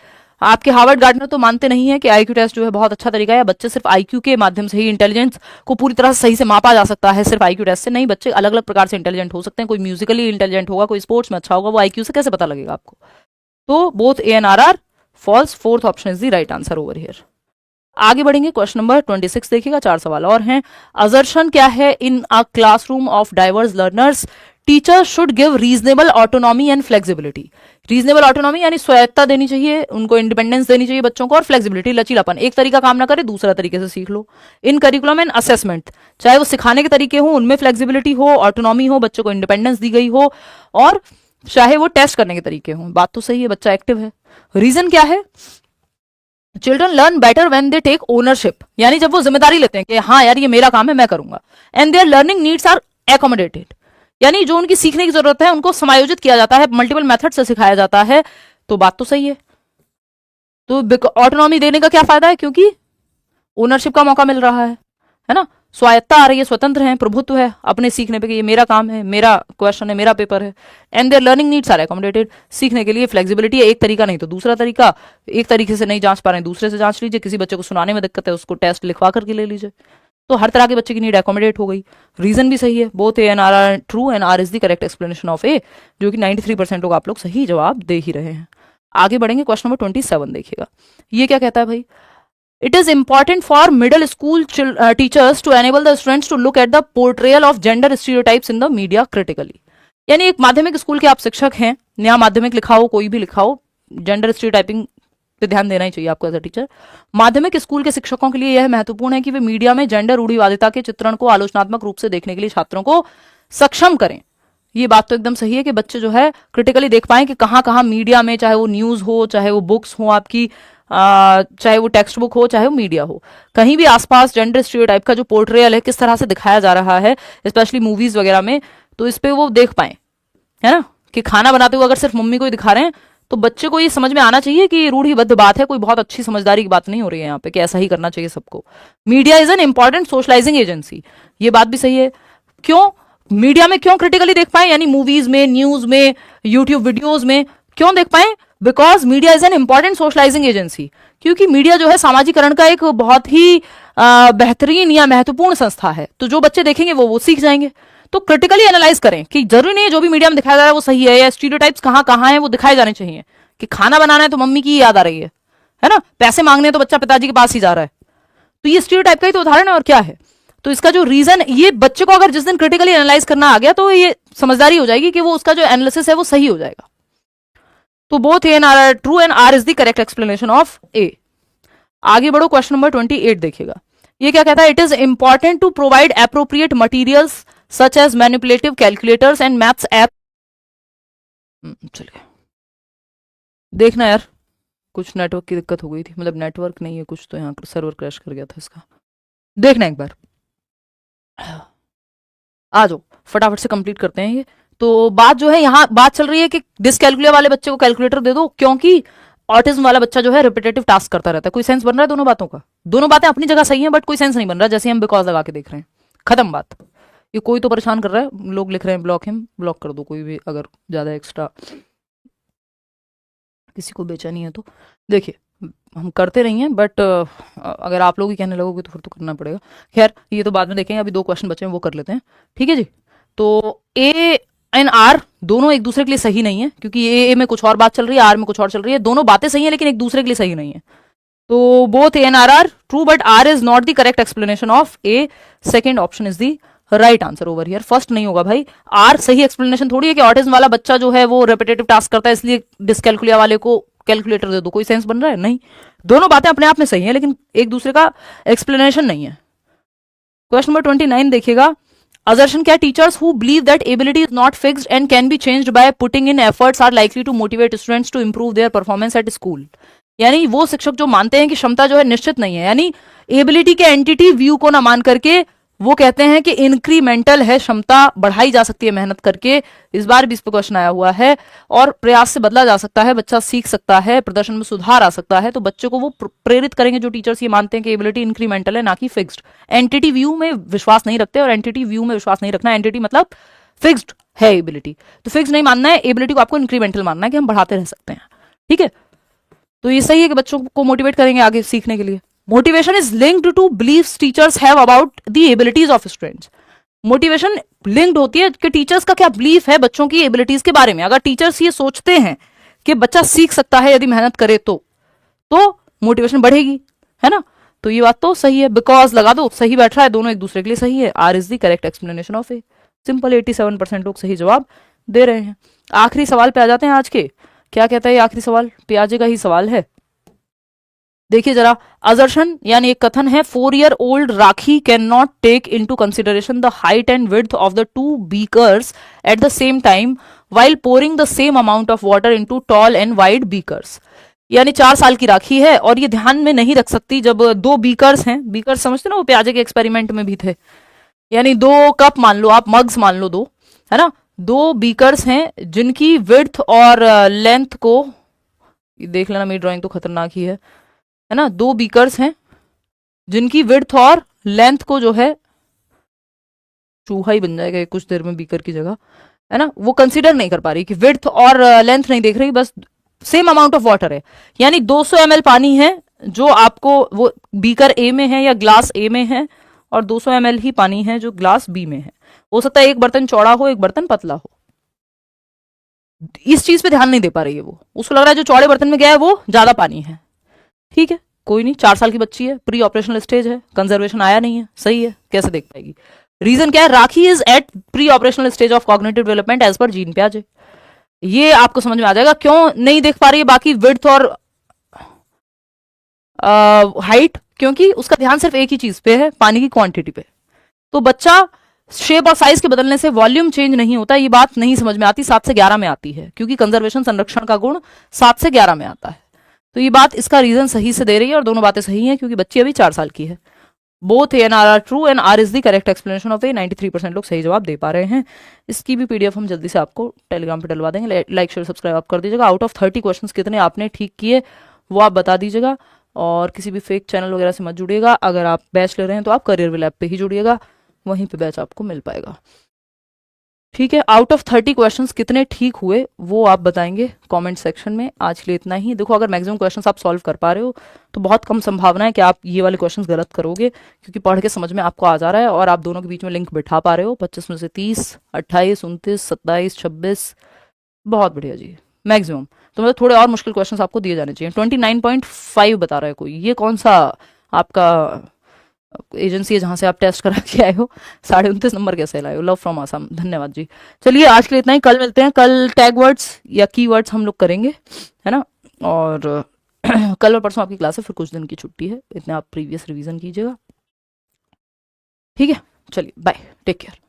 आपके हार्वर्ड गार्डनर तो मानते नहीं है कि आईक्यू टेस्ट जो है बहुत अच्छा तरीका है, बच्चे सिर्फ आईक्यू के माध्यम से ही इंटेलिजेंस को पूरी तरह से सही से मापा जा सकता है सिर्फ आईक्यू टेस्ट से। नहीं, बच्चे अलग अलग प्रकार से इंटेलिजेंट हो सकते हैं। कोई म्यूजिकली इंटेलिजेंट होगा, कोई स्पोर्ट्स में अच्छा होगा, वो आईक्यू से कैसे पता लगेगा आपको? तो both A and R false. Fourth option is the right answer over here. आगे बढ़ेंगे। क्वेश्चन नंबर 26 देखिएगा, 4 सवाल और हैं। असर्शन क्या है? In a classroom of diverse learners teacher should give reasonable autonomy and flexibility. Reasonable autonomy यानी स्वायत्ता देनी चाहिए उनको, इंडिपेंडेंस देनी चाहिए बच्चों को, और फ्लेक्सिबिलिटी लचीलापन, एक तरीका काम ना करे दूसरा तरीके से सीख लो। इन करिकुलम एंड असेसमेंट, चाहे वो सिखाने के तरीके हो उनमें फ्लेक्सिबिलिटी हो, ऑटोनॉमी हो, बच्चों को इंडिपेंडेंस दी गई हो, और चाहे वो टेस्ट करने के तरीके हो। बात तो सही है, बच्चा एक्टिव है। रीजन क्या है? Children learn better when they take ownership, यानी जब वो जिम्मेदारी लेते हैं कि हाँ यार ये मेरा काम है मैं करूंगा। And their learning needs are accommodated, यानी जो उनकी सीखने की जरूरत है उनको समायोजित किया जाता है, मल्टीपल मेथड से सिखाया जाता है। तो बात तो सही है। तो ऑटोनॉमी देने का क्या फायदा है? क्योंकि ओनरशिप का मौका मिल रहा है ना। स्वायत्ता आ रही है, स्वतंत्र हैं, प्रभुत्व है अपने सीखने पे कि ये मेरा काम है, मेरा क्वेश्चन है, मेरा पेपर है। And their learning needs are accommodated, सीखने के लिए फ्लेक्सिबिलिटी है, एक तरीका नहीं तो दूसरा तरीका, एक तरीके से नहीं जांच पा रहे हैं दूसरे से जांच लीजिए, किसी बच्चे को सुनाने में दिक्कत है उसको टेस्ट लिखवा करके ले लीजिए। तो हर तरह के बच्चे की नीड अकोमोडेट हो गई। रीजन भी सही है, both A and R are true and R is the correct explanation of A, जो कि 93% लोग आप लोग सही जवाब दे ही रहे हैं। आगे बढ़ेंगे, क्वेश्चन नंबर 27 देखिएगा। ये क्या कहता है भाई, it is important for middle school teachers to enable the students to look at the portrayal of gender stereotypes in the media critically. यानी एक माध्यमिक स्कूल के आप शिक्षक हैं, नया माध्यमिक लिखा हो, कोई भी लिखा हो, जेंडर स्टीरियोटाइपिंग पे ध्यान देना ही चाहिए आपको एज अ टीचर। माध्यमिक स्कूल के शिक्षकों के लिए यह महत्वपूर्ण है कि वे मीडिया में जेंडर रूढ़िवादिता के चित्रण को आलोचनात्मक रूप से देखने के लिए छात्रों को सक्षम करें। ये बात तो एकदम सही है कि बच्चे जो है क्रिटिकली देख पाए कि कहाँ कहाँ मीडिया में, चाहे वो न्यूज हो, चाहे वो बुक्स हो आपकी, चाहे वो टेक्स्ट बुक हो, चाहे वो मीडिया हो, कहीं भी आसपास जेंडर स्टीरियोटाइप का जो पोर्ट्रेयल है किस तरह से दिखाया जा रहा है, स्पेशली मूवीज वगैरह में, तो इस पे वो देख पाए, है ना। कि खाना बनाते हुए अगर सिर्फ मम्मी को ही दिखा रहे हैं तो बच्चे को ये समझ में आना चाहिए कि रूढ़िबद्ध बात है, कोई बहुत अच्छी समझदारी की बात नहीं हो रही है यहाँ पे कि ऐसा ही करना चाहिए सबको। Media is an important socialising agency, ये बात भी सही है। क्यों मीडिया में क्यों क्रिटिकली देख पाए, यानी मूवीज में, न्यूज में, यूट्यूब वीडियोज में क्यों देख पाए, because media is an important socialising agency, क्योंकि मीडिया जो है सामाजिकरण का एक बहुत ही बेहतरीन या महत्वपूर्ण संस्था है। तो जो बच्चे देखेंगे वो सीख जाएंगे। तो क्रिटिकली एनालाइज करें कि जरूरी नहीं है जो भी मीडिया में दिखाया जा रहा है वो सही है, या स्टीरियोटाइप्स कहाँ कहाँ है वो दिखाए जाने चाहिए। कि खाना बनाना है तो मम्मी की याद आ रही है ना, पैसे मांगने हैं तो बच्चा पिताजी के पास ही जा रहा है, तो ये स्टीरियोटाइप का ही तो उदाहरण है और क्या है। तो इसका जो रीजन, ये बच्चे को अगर जिस दिन क्रिटिकली एनालाइज करना आ गया तो ये समझदारी हो जाएगी कि वो उसका जो एनालिसिस है वो सही हो जाएगा। तो both A and R are true and R is the correct explanation of A. आगे बढ़ो, क्वेश्चन नंबर 28 देखिएगा। ये क्या कहता है, it is important to provide appropriate materials such as manipulative calculators and maths app. चलिए देखना यार, कुछ नेटवर्क की दिक्कत हो गई थी, मतलब नेटवर्क नहीं है कुछ, तो यहाँ सर्वर क्रैश कर गया था इसका। देखना एक बार, आ जाओ फटाफट से कंप्लीट करते हैं ये। तो बात जो है यहाँ, बात चल रही है कि डिसकैलकुलिया वाले बच्चे को कैलकुलेटर दे दो, क्योंकि ऑटिज्म वाला बच्चा जो है रिपीटेटिव टास्क करता रहता है। कोई सेंस बन रहा है दोनों बातों का? दोनों बातें अपनी जगह सही हैं बट कोई सेंस नहीं बन रहा, जैसे हम बिकॉज लगा के देख रहे हैं, खत्म बात। ये कोई तो परेशान कर रहा है, लोग लिख रहे हैं ब्लॉक हिम, ब्लॉक कर दो कोई भी अगर ज्यादा एक्स्ट्रा किसी को बेचैनी है तो। देखिए हम करते नहीं हैं बट अगर आप लोग ही कहने लगोगे तो फिर तो करना पड़ेगा। खैर ये तो बाद में देखेंगे, अभी 2 क्वेश्चन बचे हैं वो कर लेते हैं, ठीक है जी। तो ए एंड आर दोनों एक दूसरे के लिए सही नहीं है, क्योंकि ए में कुछ और बात चल रही है, आर में कुछ और चल रही है। दोनों बातें सही है लेकिन एक दूसरे के लिए सही नहीं है। तो both A and R are true but R is not the correct explanation of A. Second option is the right answer over here. First नहीं होगा भाई, आर सही एक्सप्लेनेशन थोड़ी है कि ऑटिज्म वाला बच्चा जो है वो रिपीटेटिव टास्क करता है इसलिए डिसकैलकुलिया वाले को कैलकुलेटर दे दो। कोई सेंस बन रहा है? नहीं, दोनों बातें अपने आप में सही हैं लेकिन एक दूसरे का एक्सप्लेनेशन नहीं है। क्वेश्चन नंबर 29 देखिएगा। Assertion क्या, teachers who believe that ability is not fixed and can be changed by putting in efforts are likely to motivate students to improve their performance at school। यानी वो शिक्षक जो मानते हैं कि क्षमता जो है निश्चित नहीं है, यानी एबिलिटी के एंटिटी व्यू को ना मान करके वो कहते हैं कि इंक्रीमेंटल है, क्षमता बढ़ाई जा सकती है मेहनत करके। इस बार भी इस पर क्वेश्चन आया हुआ है, और प्रयास से बदला जा सकता है, बच्चा सीख सकता है, प्रदर्शन में सुधार आ सकता है। तो बच्चों को वो प्रेरित करेंगे जो टीचर्स ये मानते हैं कि एबिलिटी इंक्रीमेंटल है ना कि फिक्स्ड। एंटिटी व्यू में विश्वास नहीं रखते, और एंटिटी व्यू में विश्वास नहीं रखना, एंटिटी मतलब फिक्स्ड है एबिलिटी, तो फिक्स नहीं मानना है, एबिलिटी को आपको इंक्रीमेंटल मानना है कि हम बढ़ाते रह सकते हैं, ठीक है। तो ये सही है कि बच्चों को मोटिवेट करेंगे आगे सीखने के लिए। Motivation is linked to beliefs teachers have about the abilities of students. Motivation linked होती है कि टीचर्स का क्या बिलीफ है बच्चों की एबिलिटीज के बारे में। अगर टीचर्स ये सोचते हैं कि बच्चा सीख सकता है यदि मेहनत करे तो मोटिवेशन बढ़ेगी, है ना। तो ये बात तो सही है, बिकॉज लगा दो, सही बैठ रहा है, दोनों एक दूसरे के लिए सही है। R is the correct explanation of A. Simple, 87% लोग सही जवाब दे रहे हैं। आखिरी सवाल पे आ जाते हैं आज के। क्या कहता है ये आखिरी सवाल? प्याजे का ही सवाल है, देखिए जरा। असर्शन यानी एक कथन है, 4-year-old Rakhi can not take into consideration the height and width of the 2 beakers at the same time while pouring the same amount of water into tall and wide beakers. यानी 4 साल की राखी है और ये ध्यान में नहीं रख सकती जब 2 बीकर्स हैं। बीकर्स समझते ना, वो प्याजे के एक्सपेरिमेंट में भी थे। यानी 2 कप मान लो आप, मग्स मान लो 2, है ना। 2 बीकर्स हैं जिनकी विड्थ और लेंथ को, देख लेना मेरी ड्राइंग तो खतरनाक ही है ना। 2 बीकर्स हैं जिनकी विड्थ और लेंथ को जो है चूहा ही बन जाएगा ये कुछ देर में बीकर की जगह, है ना। वो कंसिडर नहीं कर पा रही कि विड्थ और लेंथ नहीं देख रही, बस सेम अमाउंट ऑफ वाटर है, यानी 200 ml पानी है जो आपको वो बीकर ए में है या ग्लास ए में है, और 200 ml ही पानी है जो ग्लास बी में है। हो सकता है एक बर्तन चौड़ा हो एक बर्तन पतला हो, इस चीज पे ध्यान नहीं दे पा रही है वो, उसको लग रहा है जो चौड़े बर्तन में गया है वो ज्यादा पानी है। ठीक है, कोई नहीं, 4 साल की बच्ची है, प्री ऑपरेशनल स्टेज है, कंजर्वेशन आया नहीं है, सही है, कैसे देख पाएगी। रीजन क्या है, Rakhi is at pre operational stage of cognitive development as per Jean पियाजे। ये आपको समझ में आ जाएगा क्यों नहीं देख पा रही है बाकी विड्थ और हाइट, क्योंकि उसका ध्यान सिर्फ एक ही चीज पे है, पानी की क्वांटिटी पे। तो बच्चा शेप और साइज के बदलने से वॉल्यूम चेंज नहीं होता, ये बात नहीं समझ में आती, 7 से 11 में आती है, क्योंकि कंजर्वेशन संरक्षण का गुण 7 से 11 में आता है। तो ये बात इसका रीजन सही से दे रही है, और दोनों बातें सही हैं क्योंकि बच्ची अभी 4 साल की है। Both A and R are true and R is the correct explanation of A. 93% लोग सही जवाब दे पा रहे हैं। इसकी भी पीडीएफ हम जल्दी से आपको टेलीग्राम पे डलवा देंगे। लाइक शेयर सब्सक्राइब आप कर दीजिएगा। आउट ऑफ 30 क्वेश्चंस कितने आपने ठीक किए वो आप बता दीजिएगा, और किसी भी फेक चैनल वगैरह से मत जुड़िएगा। अगर आप बैच ले रहे हैं तो आप करियर विल ऐप पे ही जुड़िएगा, वहीं पे बैच आपको मिल पाएगा। ठीक है, आउट ऑफ 30 क्वेश्चंस कितने ठीक हुए वो आप बताएंगे कमेंट सेक्शन में। आज के लिए इतना ही। देखो, अगर मैक्सिमम क्वेश्चंस आप सॉल्व कर पा रहे हो तो बहुत कम संभावना है कि आप ये वाले क्वेश्चंस गलत करोगे, क्योंकि पढ़ के समझ में आपको आ जा रहा है और आप दोनों के बीच में लिंक बिठा पा रहे हो। 25 में से 30, 28, 29, 27, 26, बहुत बढ़िया जी, मैक्सिमम। तो मतलब थोड़े और मुश्किल क्वेश्चंस आपको दिए जाने चाहिए। 29.5 बता रहा है कोई, ये कौन सा आपका एजेंसी है जहां से आप टेस्ट करा के आए हो? 29.5 नंबर कैसे लाए हो? लव फ्रॉम आसाम, धन्यवाद जी। चलिए आज के लिए इतना ही, कल मिलते हैं। कल टैग वर्ड्स या की वर्ड्स हम लोग करेंगे, है ना। और कल और परसों आपकी क्लास है, फिर कुछ दिन की छुट्टी है, इतने आप प्रीवियस रिवीजन कीजिएगा। ठीक है, चलिए बाय, टेक केयर।